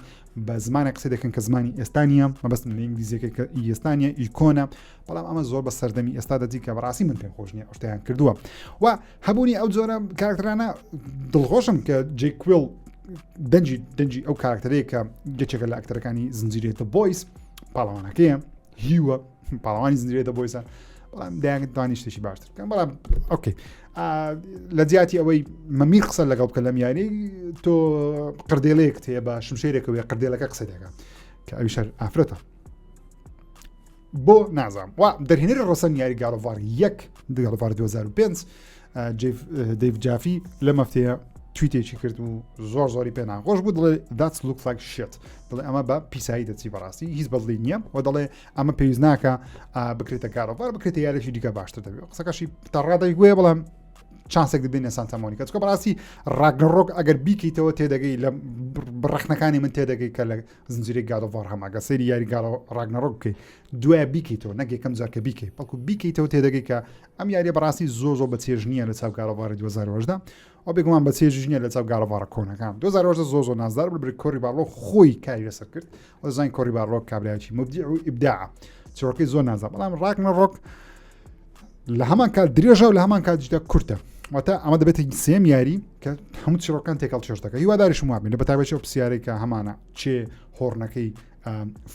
بە زمانێک قسە دەکەن کە زمانی ئێستانیە مەبەستن لە ئینگلیزیەکە کە ئێستانیە ئیکۆنە بەڵام ئەمە زۆر بە سەردەمی ئێستا دەجی کە بەڕاستی من پێم خۆش نییە ئەو شتیان کردووە و هەبوونی ئەو جۆرە کارکتەرانە دڵخۆشم کە جێ کوێڵ دەنجی ئەو کارکتەرەیە کە گەچێکە لە ئەکتەرەکانی زنجیرێتە بۆیس پاڵەوانەکەیە هیوە پاڵەوانی زنجیرێتە بۆیسە بەڵام دایانگت توانی شتێکی باشتر بکەن بەڵام ئۆکەی لە جیاتی ئەوەی مەمیر قسە لەگەڵ بکە لەم یاری تۆ قردێڵەیەک هەیە بە شمشێرێکەوەی قردێڵەکە قسە دەکات کە ئەوی شەر ئافرەتە بۆ نازام و دەرهێنەری ڕۆسەن یاری گادۆڤار 2005 دەیڤ جافی لە مەفتەیە تویتێکی کرد و زۆری پێ ناخۆش بوو دڵێ that's look like shit دڵێ ئەمە بە پیسایی دەچی بەڕاستی هیچ بەدڵی نییە و دەڵێ ئەمە پێویست ناکە بکرێتە گادۆڤار بکرێتە یارێکی دیکە باشتر دەبێت قسەکەشی تەڕادەی گوێ بەڵام چانسێک دەبێنە سانتا مۆنیکا چکە بەڕاستی ڕاگنەڕۆک ئەگەر بیکەیتەوە تێدەگەی لە بڕەخنەکانی من تێدەگەی کە لە زنجیرەی گادۆڤار هەماگە سەیری یاری ڕاگنەڕۆک بکەیت دوای بیکەیتەوە نەگەکەم جارکە بیکەیت بەڵکو بیکەیتەوە تێدەگەی کە ئەم یاریە بەڕاستی زۆر بە چێژ نییە لە چاو گادۆڤاری 2010 ئەو بێگومان بە چێژ نییە لە چاو گادۆڤارە کۆنەکان 2010 زۆر نازدار بڵ کۆری باڕۆ خۆی کاری لەسەر کرد و زانین کۆری باڕۆک کابراایکی مبدیع و ئیبداع چۆرەکەی زۆر نازان بەڵام ڕاگنەڕۆک لە هەمان کات درێژە و لە هەمان کاتیشدا کورتە واتە ئەمە دەبێت سێم یاری کە هەموو چیرۆکان تێکەڵ چێش دەکە هیواداریشم وابین لە بەتابەتی ئەو پرسیارێک کە هەمانە چێ هۆڕنەکەی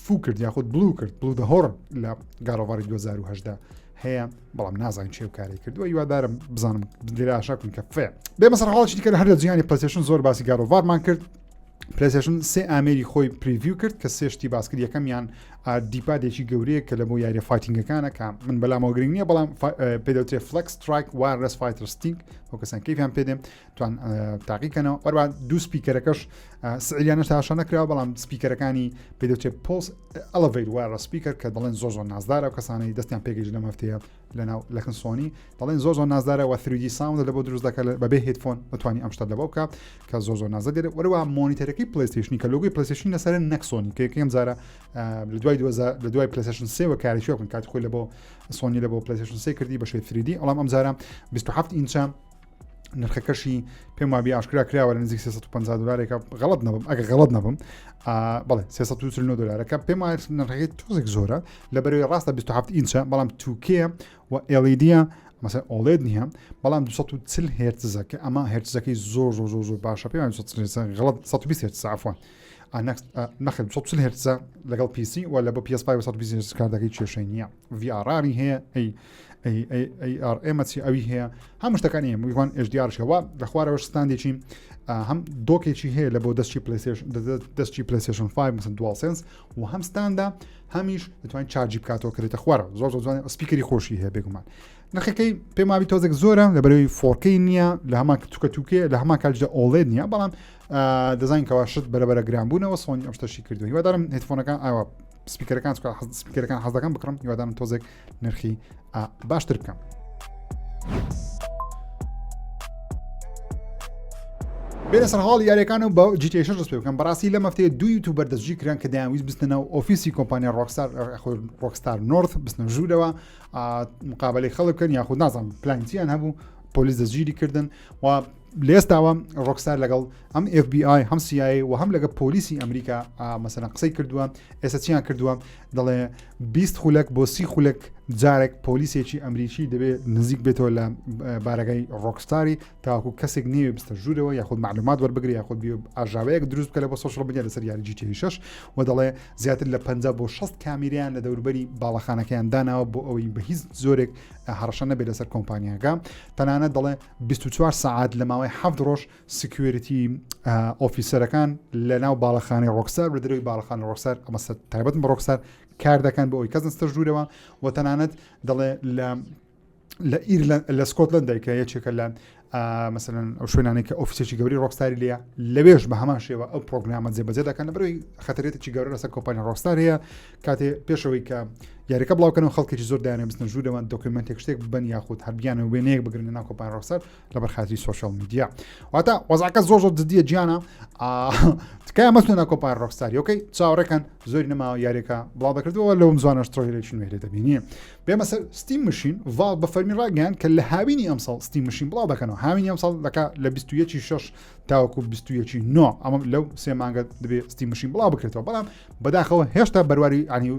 فو کرد یاخود بلو کرد بلو دە هۆڕ لە گادۆڤاری 2010 هەیە بەڵام نازانین چێ کاری کردووە هیوادارم بزانم درێژاکن کە فێ بێمە سەرحاڵی دیکە هەر لە جیهانی پلەیستەیشن زۆر باسی گادۆڤارمان کرد پلەیستەیشن سێ ئامێری خۆی پریڤیو کرد کە سێشتی باسکرد یەکەمیان دیپادێکی گەورەیە کە لە بۆ یاری فایتینگەکانە کە من بەلامەوە گرنگ نییە بەڵام پێدەوترێت فلەکس سترایک وایرلس فایتر ستینگ بۆ کەسان کەیفیان پێدێم توان تاقیکەنەوە وەروە دوو سپیکەرەکەش سعریانە تاشە نەکراوە بەڵام سپیکەرەکانی پێدەوترێت پۆس ئەلەڤەیت وایرلس سپیکەر کە دەڵێن زۆر نازدارە و کەسانی دەستیان پێگەیشت لەم هەفتەیە لەناو لەکنسۆنی دەڵێن زۆر نازدارە و 3D ساوند لە بۆ دروست دەکات بەبێ هێدفۆن دەتوانانی ئەم شتە لەبەوە بکات کە زۆر نازدار دێت وەروە مۆنیتەرەکەی پلەیستەیشنی کە لۆگۆی پلەیستەیشن لەسەر نەکسۆنی کە یەکەم جارە لە دوای پلەیستەیشن 3 و کاریشی بکەن کاتی خۆی لە بۆ سۆنی لە بۆ پلەیستەیشن 3 کردی بە شێوەی 3D ئەڵام ئەم جارە 27 ئینچە نرخەکەشی پێم وابی ئاشکرا کراوە لە نزیک 350 دلارێکە غەڵەت نەبم ئەگە غەڵەت نەبم بەڵێ 349 دلارەکە پێم وایە نرخەکەی تۆزێک زۆرە لەبەرەوەی ڕاستە 27 ئینچە بەڵام 2K و LED مثلا OLED نییە بەڵام 240 هێرتزەکە ئەمە هێرتزەکەی زۆر باشە پێم غەڵەت 120 هێرتز عفوان نەخێت 140 هێرتزە لەگەڵ PC و لە بۆ PS5 120 هێرتز کاردەکەی کێشەی نییە VRR هەیە ARM ئەوی هەیە هەموو شتەکانی هەیە میوان HDR-شەوە لە خوارەوە ستاندێکی هەم دۆکێکی هەیە لە بۆ دەستی پلەیستەیشن 5 مثلا دوال سنس و هەم ستاندا هەمیش دەتوانین چارجی بکاتەوە کڕێتە خوارەوە زۆر جوان سپیکەری خۆشی هەیە بێگومان نرخەکەی پێم وابی تۆزێک زۆرە لەبەرەوەی 4K نییە لە هەمان توکە لە هەمان کاتژدا OLED نییە بەڵام دەزانین کەوا شت بەرەبەرە گرانبوونەوە سۆنی ئەم شتەشی کردووە هیوادارم هێدفۆنەکان ئاوا سپیکەرەکان حەز دەکەم بکڕم هیوادارم تۆزێک نرخی باشتر بکەم بێنە سەر هەواڵی یاریەکان و بە GTA 6 دەست پێ بکەم بەڕاستی لەم هەفتەیە دوو یوتیوبەر دەستگیر کران کە دەیانویست بستنەوە ئۆفیسی کۆمپانیا ڕۆکستار نۆرث بستنە ژوورەوە مقابلەی خەڵک بکەن یاخود نازانم پلانچیان هەبوو پۆلیس دەستگیری کردن و لێستاوە ڕۆکستار لەگەڵ هەم FBI هەم CIA و هەم لەگە پۆلیسی ئەمریکا مەسەلەن قسەی کردووە ئێستا چیان کردووە دەڵێ 20 خولەک بۆ 30 خولەک جارێک پۆلیسێکی ئەمریکی دەبێت نزیک بێتەوە لە بارەگەی ڕۆکستاری تاکو کەسێک نێوێ بستە ژوورەوە یاخود معلومات وەربگری یاخود ئاژاوەیەک دروست بکە لە بۆ سۆشڵ میدیا لەسەر یاری GTA 6 و دەڵێ زیاتر لە 50 بۆ 60 کامیریان لە دەوروبەری باڵەخانەکەیان داناوە بۆ ئەوەی بە هیچ زۆرێک هەڕەشە نەبێت لەسەر کۆمپانیاکە تەنانەت دەڵێ 24 ساعات لە ماوەی 7 ڕۆژ سکیۆریتی ئۆفیسەرەکان لە ناو باڵەخانەی ڕۆکستار بە دەروی باڵەخانەی ڕۆکستار ئەمە تایبەت بە ڕۆکستار کار دەکەن بۆ ئەوی کەس نستە ژوورەوە و تەنانەت دەڵێ لە سکۆتلەندای کە یەکێکە لە مثلەن ئەو شوێنانەی کە ئۆفیسێکی گەوری ڕۆکستاری لێە لەوێش بە هەمان شێوە ئەو پرۆگرامە جێبەجێ دەکەن لەبەرەوەی خەتەرێتێکی گەورە لەسەر کۆمپانیا ڕۆکستار هەیە کاتێ پێشەوەی کە یاریەکە بڵاوکەن و خەڵکێکی زۆر دایانێ بستن ژوورەوە دۆکیومنتێک شتێک ببەن یاخود هەربیانە وێنەیەک بگرن ناو کۆمپانیا ڕۆکستار لەبەر خاتری سوشال میدیا واتە وەزعەکە زۆر جددیە گیانە تکایە مەستون ناو کۆمپانیا ڕۆکستاری ئۆکەی چاوەڕێکەن زۆری نەماوە یاریەکە بڵاو دەکردەوە لەوم زوانە تڕۆیلێکی نوێ دەبینی بێمە سەر ستیم مشین ڤاڵ بە فەرمی ڕاگەیان کە لە هاوینی ئەمساڵ ستیم مشین بڵاو دەکەنەوە هاوینی ئەمساڵ دەکا لە 21/6 تاوەکو 21/9 ئەمە لەو سێ مانگە دەبێت ستیم مشین بڵاو بکرێتەوە بەڵام بەداخەوە هێشتا بەرواری عنی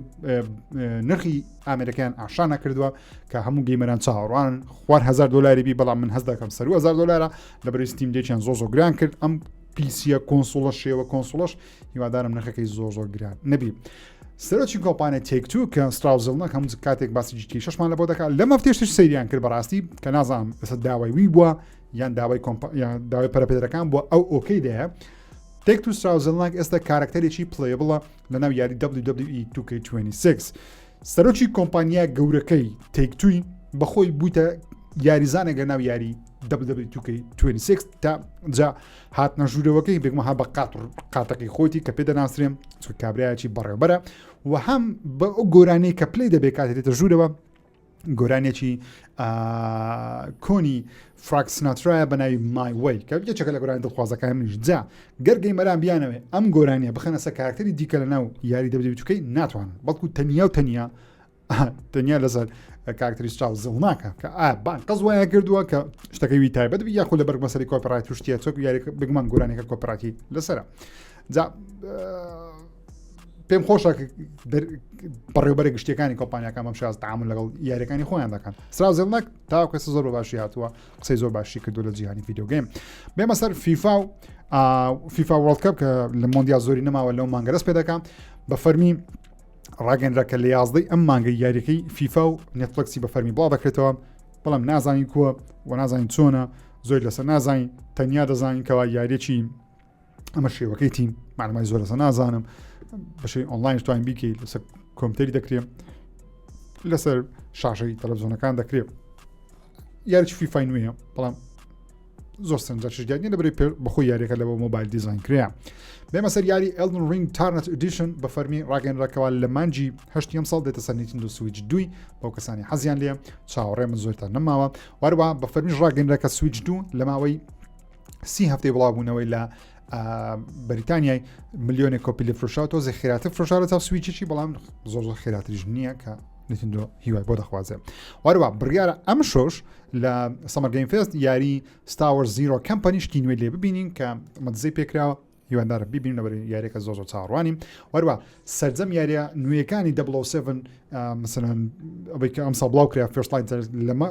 نرخی ئامریکایان ئاشان نەکردووە کە هەموو گەیمەران چاوەڕوان $1000 بی بەڵام من هەست دەکەم سەر $1000 لەبەر ستیم دێکیان زۆر گران کرد ئەم پیسیە کۆنسۆڵە شێوە کۆنسۆڵەش هیوادارم نرخەکەی زۆر گران نەبی سەرۆکی کۆمپانیا تێکتو کە ستراوزڵنەک هەموو کاتێک باسی GTA 6مان لە بۆ دەکات لەم هەفتەیەش سەیریان کرد بەڕاستی کە نازانم ئێستا داوای وی بووە یان داوای پەرەپێدەرەکان بووە ئەو ئۆکەی دەیە تێکتو ستراوزڵنەک ئێستا کارکتەرێکی پلەیبڵە لەناو یاری WWE 2K26 سەرۆکی کۆمپانیا گەورەکەی تێکتوی بەخۆی بوویتە یاریزانێک لە ناو یاری WWE2K26 تا جا هاتنە ژوورەوەکەی بێگمەها بە قاتەکەی خۆتی کە پێ دەناسرێن کابراایکی بەڕێوەبەرە و هەم بە ئەو گۆرانەی کە پلەی دەبێت کاتێ دێتە ژوورەوە گۆرانێکی کۆنی فراک سناترایە بەناوی مایوەی کە یەکێکە لە گۆرانی دڵخوازەکان منیش جا گەرگەی مەران بیانەوێ ئەم گۆرانیە بخەنە سەر کارکتەری دیکە لە ناو یاری WWE ناتوانن بەڵکو تەنیا لەسەر کارکتەری ستراوزڵناکە کە قەز وایە کردووە کە شتەکەی تایبەت بی یاخود لەبەر مەسەری کۆپیرایت توشتیە چۆک یاریەکە بگومان گۆرانێکە کۆپیراتی لەسەرە جا پێم خۆشە بەڕێوەبەرە گشتیەکانی کۆمپانیاکان ئەم شاز تعامل لەگەڵ یاریەکانی خۆیان دەکەن ستراوزڵنەک تا کەسە زۆر باشی هاتووە قسەی زۆر باشی کردو لە جیهانی ڤیدیۆ گەیم بێمە سەر فیفا وۆرلد کەپ کە لە مۆندیا زۆری نەماوە لەو مانگە دەست پێ دەکەم بە فەرمی ڕاگەنراکە لە 11 ئەم مانگەی یاریەکەی فیفا و نێتفلیکسی بە فەرمی بڵاو دەکرێتەوە بەڵام نازانین کووە و نازانین چۆنە زۆر لەسەر نازانین تەنیا دەزانین کەوا یاریەکی ئەمە شێوەکەی تیم معلوماتی زۆر لەسەر نازانم بەشەی ئۆنلاین توانین بیکەیت لەسەر کۆمپیوتەری دەکرێت لەسەر شاشەی تەلەڤیزۆنەکان دەکرێت یاریی فیفای نوێیە بەڵام زۆر سنجارشدیانی لەبەری بەخۆی یاریەکە لەبەوە مۆبایل دیزاین کرا بێمە سەر یاری ئەلدن ڕینگ تارنەت ئیدیشن بە فەرمی ڕاگەنراکەوە لە مانجی 8 ساڵ دێتە سەر نیتندۆ سویچ 2 بەو کەسانی حەزیان لێ چاوەڕێ من زۆرتان نەماوە وەروە بە فەرمیش ڕاگەنراکە سویچ 2 لە ماوەی 30 هەفتەی بڵاوبوونەوەی لە بەریتانیای ملیۆنێک کۆپی لە فرۆشاوە زە خێراتە فرۆشارە تا سویچێکی بەڵام زۆر خێراتریش نییە کە نتندۆ هیوای بۆ دەخوازێ وەروە بڕیارە ئەم شۆش لە سەمەر گەیم فێست یاری ستاوەر زیرۆ کەمپەنیشکی نوێ لێ ببینین کە مەدزەی پێکراوە هیواندارە ببینین لەبەر یاریەکە زۆر چاڕوانیم وەروە سەرجەم یاریە نوێیەکانی 007 مثلەن ئەوەی کە ئەمسا بڵاو کرا فێرست لاین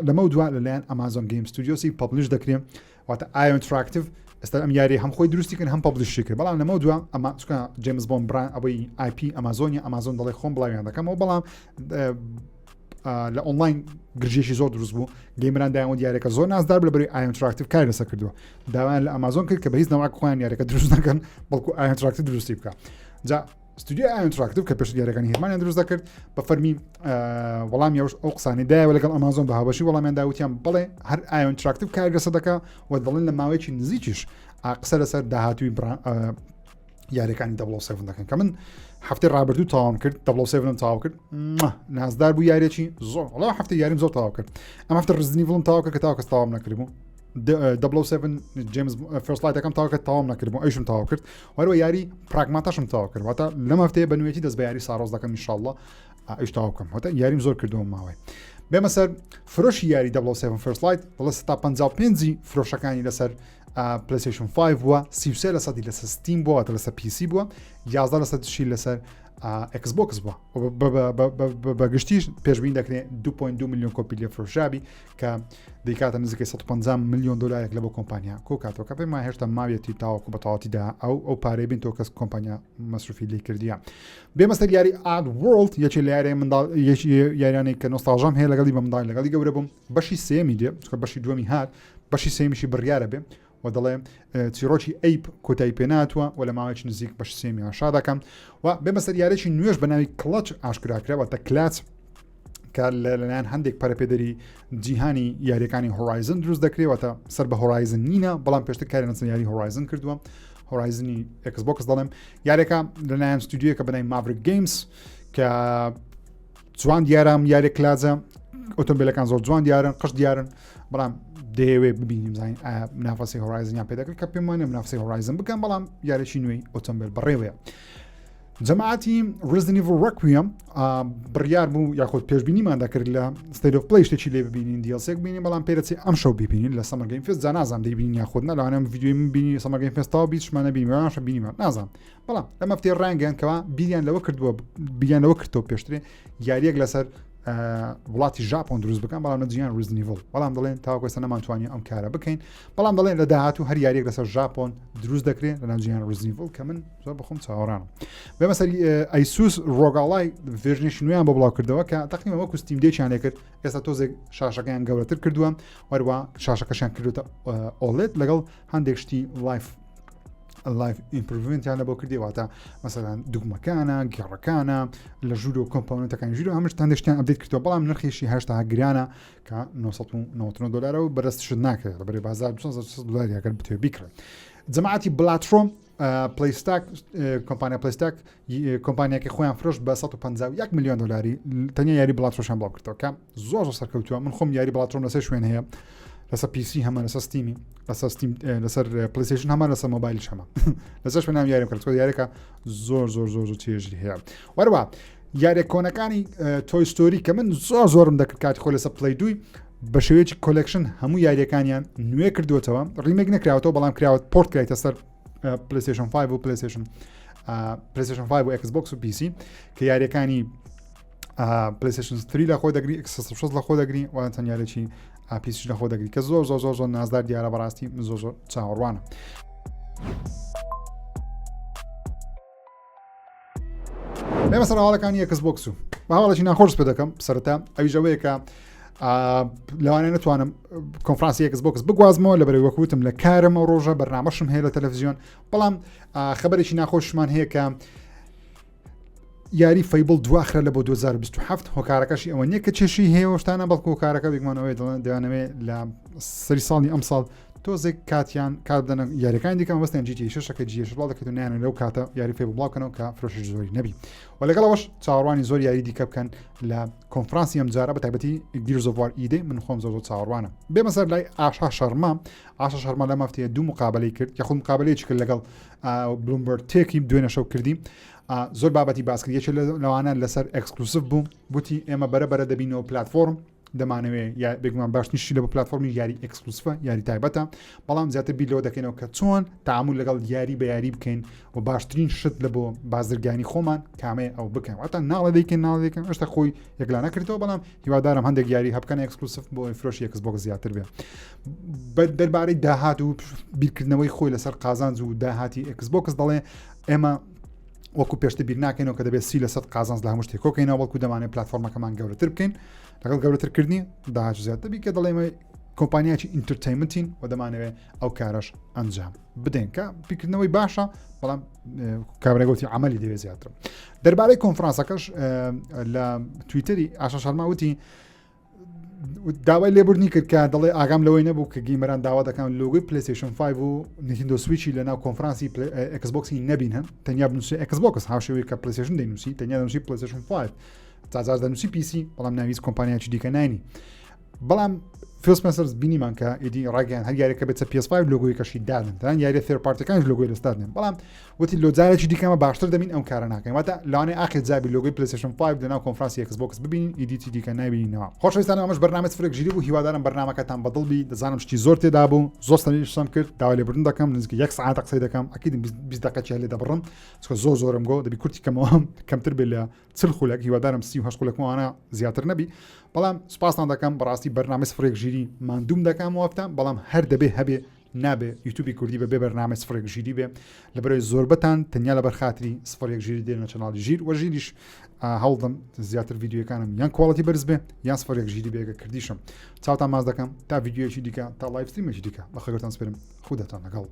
لەمە دووە لەلایەن ئەمازۆن گەیم ستودیۆسی پەبلیش دەکرێن واتە ئایۆ ئینتراکتیڤ ئێستا ئەم یاری هەم خۆی دروستیکن هەم پەبلیشی کرد بەڵام لەمە دووە ئەمە چکە جیمز بۆن بران ئەوەی IP ئەمازۆنی ئەمازۆن دەڵێ خۆم بڵاویان دەکەمەوە بەڵام لە ئۆنلاین گرژێکی زۆر دروست بوو گەیمران دایان دیارێکە زۆر نازدار لەبەری ئاینتراکتیڤ کار لەسەر کردووە داوایان لە ئەمازۆن کرد کە بە هیچ نەوەک خۆیان یاریەکە دروست نەکەن بەڵکو ئاینتراکتیڤ دروستی بکە جا ستودیۆ ئاینتراکتیڤ کە پێش یاریەکانی هێمانیان دروست دەکرد بە فەرمی وەڵامی ئەو قسانی دایەوە لەگەڵ ئەمازۆن بە هاوبەشی وەڵامیان داوتیان بڵێ هەر ئاینتراکتیڤ کار لەسەر دەکا و دەڵێن لە ماوەیەکی نزیکیش قسە لەسەر داهاتووی یاریەکانی 007 دەکەن کە من هەفتەی ڕابردوو تاوام کرد 007 تاوا کرد نازدار بوو یاریێکی زۆر وڵا هەفتەی یاریم زۆر تاوا کرد ئەم هەفتە ڕزنی وڵم تاوا کرد کە تاوا کەس تاوام نەکردبوو 007 جیمز فەرستلایتەکەم تاوا کرد تاوام نەکردبوو ئەیشم تاوا کرد وەرەوە یاری پراگماتەشم تاوا کرد واتە لەم هەفتەیە بە نوێتی دەست بە یاری ساڕۆز دەکەم ئینشاءالله ئەیش تاوا بکەم واتە یاریم زۆر کردووە ماوەی بێمە سەر فرۆشی یاری 007 فەرستلایت بەڵێ تا 55 فرۆشەکانی لەسەر پلەیستەیشن 5 بووە 33 لەسەدی لەسەر ستیم بووە واتە لەسەر پیسی بووە 11 لەسەر شی لەسەر ئێکسبۆکس بووە بەگشتیش پێشبین دەکرێت 2.2 میلیۆن کۆپی لێ فرۆشابی کە دەیکاتە نزیکەی 150 میلیۆن دلارێک لە بۆ کۆمپانیا کۆکاتەوە کە پێم هێشتا ماوێتی تاوەکو بە تەواوەتیدا ئەو پارەی بین تۆ کەس کۆمپانیا مەسروفی لێ کردیە بێمە سەر یاری ئاد وۆرڵد یەکی لە یاری منداڵ یاریانەی کە نۆستاڵژام هەیە لەگەڵی بە منداڵ لەگەڵی گەورە بووم بەشی سێمی دێ چکە بەشی دووەمی هات بەشی سێمیشی بڕیارە بێ و دەڵێ چیرۆکی ئەیپ کۆتایی پێ ناتوە و لە ماوەیەکی نزیک بەش سێمی ئاشا دەکەم و بێمە سەر یارێکی نوێژ بە ناوی کڵەچ ئاشکراکراوە تە کلات کە لەلایەن هەندێک پەرەپێدەری جیهانی یاریەکانی هۆرایزن دروست دەکرێتەوە سەر بە هۆرایزن نینە بەڵام پێشتر کاری نەچن یاری هۆرایزن کردووە هۆرایزنی ئێکسبۆکس دەڵێم یارێکە لەلایەن ستودیۆیەکە بەناوی ماڤریک گەیمز کە جوان دیارم یاری کلازە ئۆتۆمبیلەکان زۆر جوان دیارن قش دیارن بەڵام دەیەوێ ببینیم زین منافەسی هۆرایزنیان پێ دەکرد کە پێم وانە منافەسی هۆرایزن بکەم بەڵام یارێکی نوێی ئۆتۆمبیل بەڕێوەیە جەماعەتی ریزدنت ایڤل ڕەکویم بڕیار بوو یاخود پێشبینیمان دەکرد لە ستیت ئۆف پلەی شتێکی لێ ببینین دیڵسێک ببینین بەڵام پێرەچی ئەم شەو ببینین لە سەمەر گەیم فێست جا نازانم دەیبینین یاخود نە لەوانەیەم ڤیدیۆی من بینی سەمەر گەیم فێستەوە بیچمان نەبینی وانەشە بینیمان نازانم بەڵام لەم هەفتەیە ڕانگەیان کەوا بیریان لەوە کردووە بیریان لەوە کردەوە پێشترێ یاریەک لەسەر وڵاتی ژاپۆن دروست بکەن بەڵام نەجییان ریزدنت ایڤل بەڵام دەڵێن تاوەکۆستا نەمانتوانین ئەم کارە بکەین بەڵام دەڵێن لە داهاتوو هەر یاریەک لەسەر ژاپۆن دروست دەکرێت لە ناوجییان ریزدنت ایڤل کە من زۆر بەخۆم چاوەڕانم بێمە سەری ئەیسوس ڕۆگاڵای ڤێژنێکی نوێیان بە بڵاو کردەوە کە تەقریبا وەکو ستیم دێکیان لێ کرد ئێستا تۆزێک شاشەکەیان گەورەتر کردووە وەروە شاشەکەشیان کردوتە ئۆڵێت لەگەڵ هەندێک شتی لایف ئیمپروڤمنتیان لە بۆ کردیواتە مەسەلەن دوگمەکانە گێڕەکانە لە ژوور و کۆمپۆننتەکانی ژوور هەمش هەندێکشتیان ئەپدێت کردەوە بەڵام نرخیشی هەشتا گرانە کە 999 دلار و بەرەستشت ناکرێت لەبەرێ بازار 200 دلار ئەگەر بتوێ بیکرێت جەماعەتی بلاتفۆرم پلەیستاک کۆمپانیا پلەیستاک کۆمپانیاکی خۆیان فرۆشت بە 151 میلیۆن دلاری تەنیا یاری بلاتفۆرشان بڵاو کردەوە کە زۆر سەرکەوتووە من خۆم یاری بلاتفۆرم لەسەر شوێن هەیە لەسەر پیسی هەمان لەسەر ستیمی لەسەر پلەیستەیشن هەمان لەسەر مۆبایلش هەمان لەسەر شوێنام یاریم کرد یارێکە زۆر چێژی هەیە وەروە یارێک کۆنەکانی تۆی ستۆری کە من زۆرم دەکرد کاتی خۆ لەسەر پلەی دوی بە شێوەیەکی کۆلێکشن هەموو یاریەکانیان نوێ کردوێتەوە ڕیمێک نەکراوەوە بەڵام کراوەت پۆرت کرایتە سەر پلەیستەیشن 5 و پلەیستەیشن 5 و ئێکسبۆکس و پیسی کە یاریەکانی پلەیستەیشن 3 لە خۆ دەگری ئێکس6 لە خۆ دەگری وان چەند یارێکی پیسش لە خۆ دەگری کە زۆر نازدار دیارە بەڕاستی زۆر چاوەڕوانە بێمە سەر هەواڵەکانی ئێکسبۆکس و بە هەواڵێکی ناخۆش پێ دەکەم سەرەتا ئەویژەوەیە کە لەوانەیە نتوانم کۆنفرانسی ئێکسبۆکس بگوازمەوە لەبەرەوەی وەکوتم لە کارم ئەو ڕۆژە بەرنامەشم هەیە لە تەلەڤیزیۆن بەڵام خەبەرێکی ناخۆشمان هەیە کە یاری فەیبڵ دواخرە لە بۆ 2027 هۆکارەکەشی ئەوە نییە کە چێشی هەیە شتانە بەڵکو هۆکارەکە بێکمانەوەی دەیانەوێت لە سەری ساڵی ئەم ساڵ تۆزێک کاتیان کار بدەنە یاریەکانی دیکەم وەستیان جی شەکە جی بڵاو دەکەێت و نیانە لەو کاتە یاری فێ بڵاوکەنەوە کە فرۆشی زۆری نەبی و لەگەڵەوەش چاوەڕوانی زۆر یاری دیکە بکەن لە کۆنفرانسی ئەم جارە بە تایبەتی گیرز ئۆف وار ئیدەی من خۆم زۆر چاوەڕوانە بێمە سەر لای ئاشا شەرما لە مافتەیە دوو مقابلەی کرد یاخود مقابلەیەکی کرد لەگەڵ بلومبەرگ تێکی دوێنە شەو کردی زۆر بابەتی باسکرد یەکێک لەوانە لەسەر ئەکسکلوسیڤ بوو گوتی ئێمە بەرەبەرە دەبینەوە پلتفۆرم دەمانەوێت یا بگومان باشنیشی لە بە پلتفۆرمی یاری ئەکسکلوسیڤە یاری تایبەتە بەڵام زیاتر بیلەوە دەکەینەوە کە چۆن تەعامل لەگەڵ یاری بە یاری بکەین و باشترین شت لە بۆ بازرگانی خۆمان کامەیە ئەو بکەین واتە ناڵە دەیکەین هێشتا خۆی یەکلا نەکردەوە بەڵام هیوادارم هەندێک یاری هەبکەن ئەکسکلوسیڤ بۆ فرۆشی ئێکسبۆکس زیاتر بێ دەربارەی داهات و بیرکردنەوەی خۆی لەسەر قازانج و داهاتی ئێکسبۆکس دەڵێ ئێمە وەکو پێشتر بیر ناکەینەوە کە دەبێت 30% قازانج لە هەموو شتێکۆکەینەوە بەڵکو دەمانێت پلتفۆرمەکەمان گەورەتر بکەین لەگەڵ گەورەترکردنی داهات زیاتر بی کە دەڵێمە کۆمپانیاکی ئینترتەینمنتین و دەمانەوێت ئەو کارەش ئەنجام بدەین کە بیرکردنەوەی باشە بەڵام کابراگەوتی عملی دەوێت زیاتر دەربارەی کۆنفرانسەکەش لە تویتەری ئاشا شەرماوتی داوای لێبوردنی کرد کە دەڵێ ئاگام لەوەی نەبوو کە گیمەران داوا دەکەن لۆگۆی پلەیستەیشن 5 و نینتێندۆ سویچی لەناو کۆنفرانسی ئێکسبۆکسی نەبینن تەنیا بنووسی ئێکسبۆکس هاوشێوەی کە پلەیستەیشن دەینووسی تەنیا دەنووسی پلەیستەیشن 5 تازاز دەنووسی پیسی بەڵام ناویست کۆمپانیاکی دیکە ناینی بەڵام فیل سپنسرز بینیمان کە ئیدی ڕاگەیان هەر یاریەکە بێتە PS5 لۆگۆی کەشی دادن تەنان یاریە ثێرد پارتیەکانیش لۆگۆی دەستدادنێن بەڵام وتی لۆجارێکی دیکەمە باشتر دەبین ئەو کارە ناکەین واتە لەوانەیە ئاخر جابی لۆگۆی پلەیستەیشن 5 لەناو کۆنفرانسی ئێکسبۆکس ببینین ئیدیتی دیکە نابینینەوە خۆشەویستان ئەمەش بەرنامە سفرێک ژیری بوو هیوادارم بەرنامەکەتان بەدڵ بی دەزانم شتی زۆر تێدا بوو زۆر ستەنیشتم کرد داوای لێبوردن دەکەم نزیکە 1 ساعت قسەی دەکەم ئەکیدم 20 دقیقە لێ دەبڕم چکە زۆرم گۆ دەبی کورتی کەمەوە کەمتر بێت لە 40 خولەک هیوادارم 38 خولەکمانە زیاتر نەبی بەڵام سپاسان دەکەم بەڕاستی بەرنامە سفرێک ژیری مادوم دەکەم وەفتان بەڵام هەر دەبێ هەبێ نابێ یوتیوبی کوردی بە بێ بەرنامە سفرێک ژیری بێ لەبەرەوەی زۆربەتان تەنیا لەبەر خاتری سفرێک ژیری دێنە چەناڵی ژیر وە ژیریش هەوڵدەم زیاتر ڤیدیۆکانم یان کواڵەتی بەرز بێ یان سفرێک ژیری بێگە کردیشم چاوتان ماز دەکەم تا ڤیدیۆیەکی دیکە تا لایڤ ستریمێکی دیکە بەخێرتان سپێرم خودتان لەگەڵ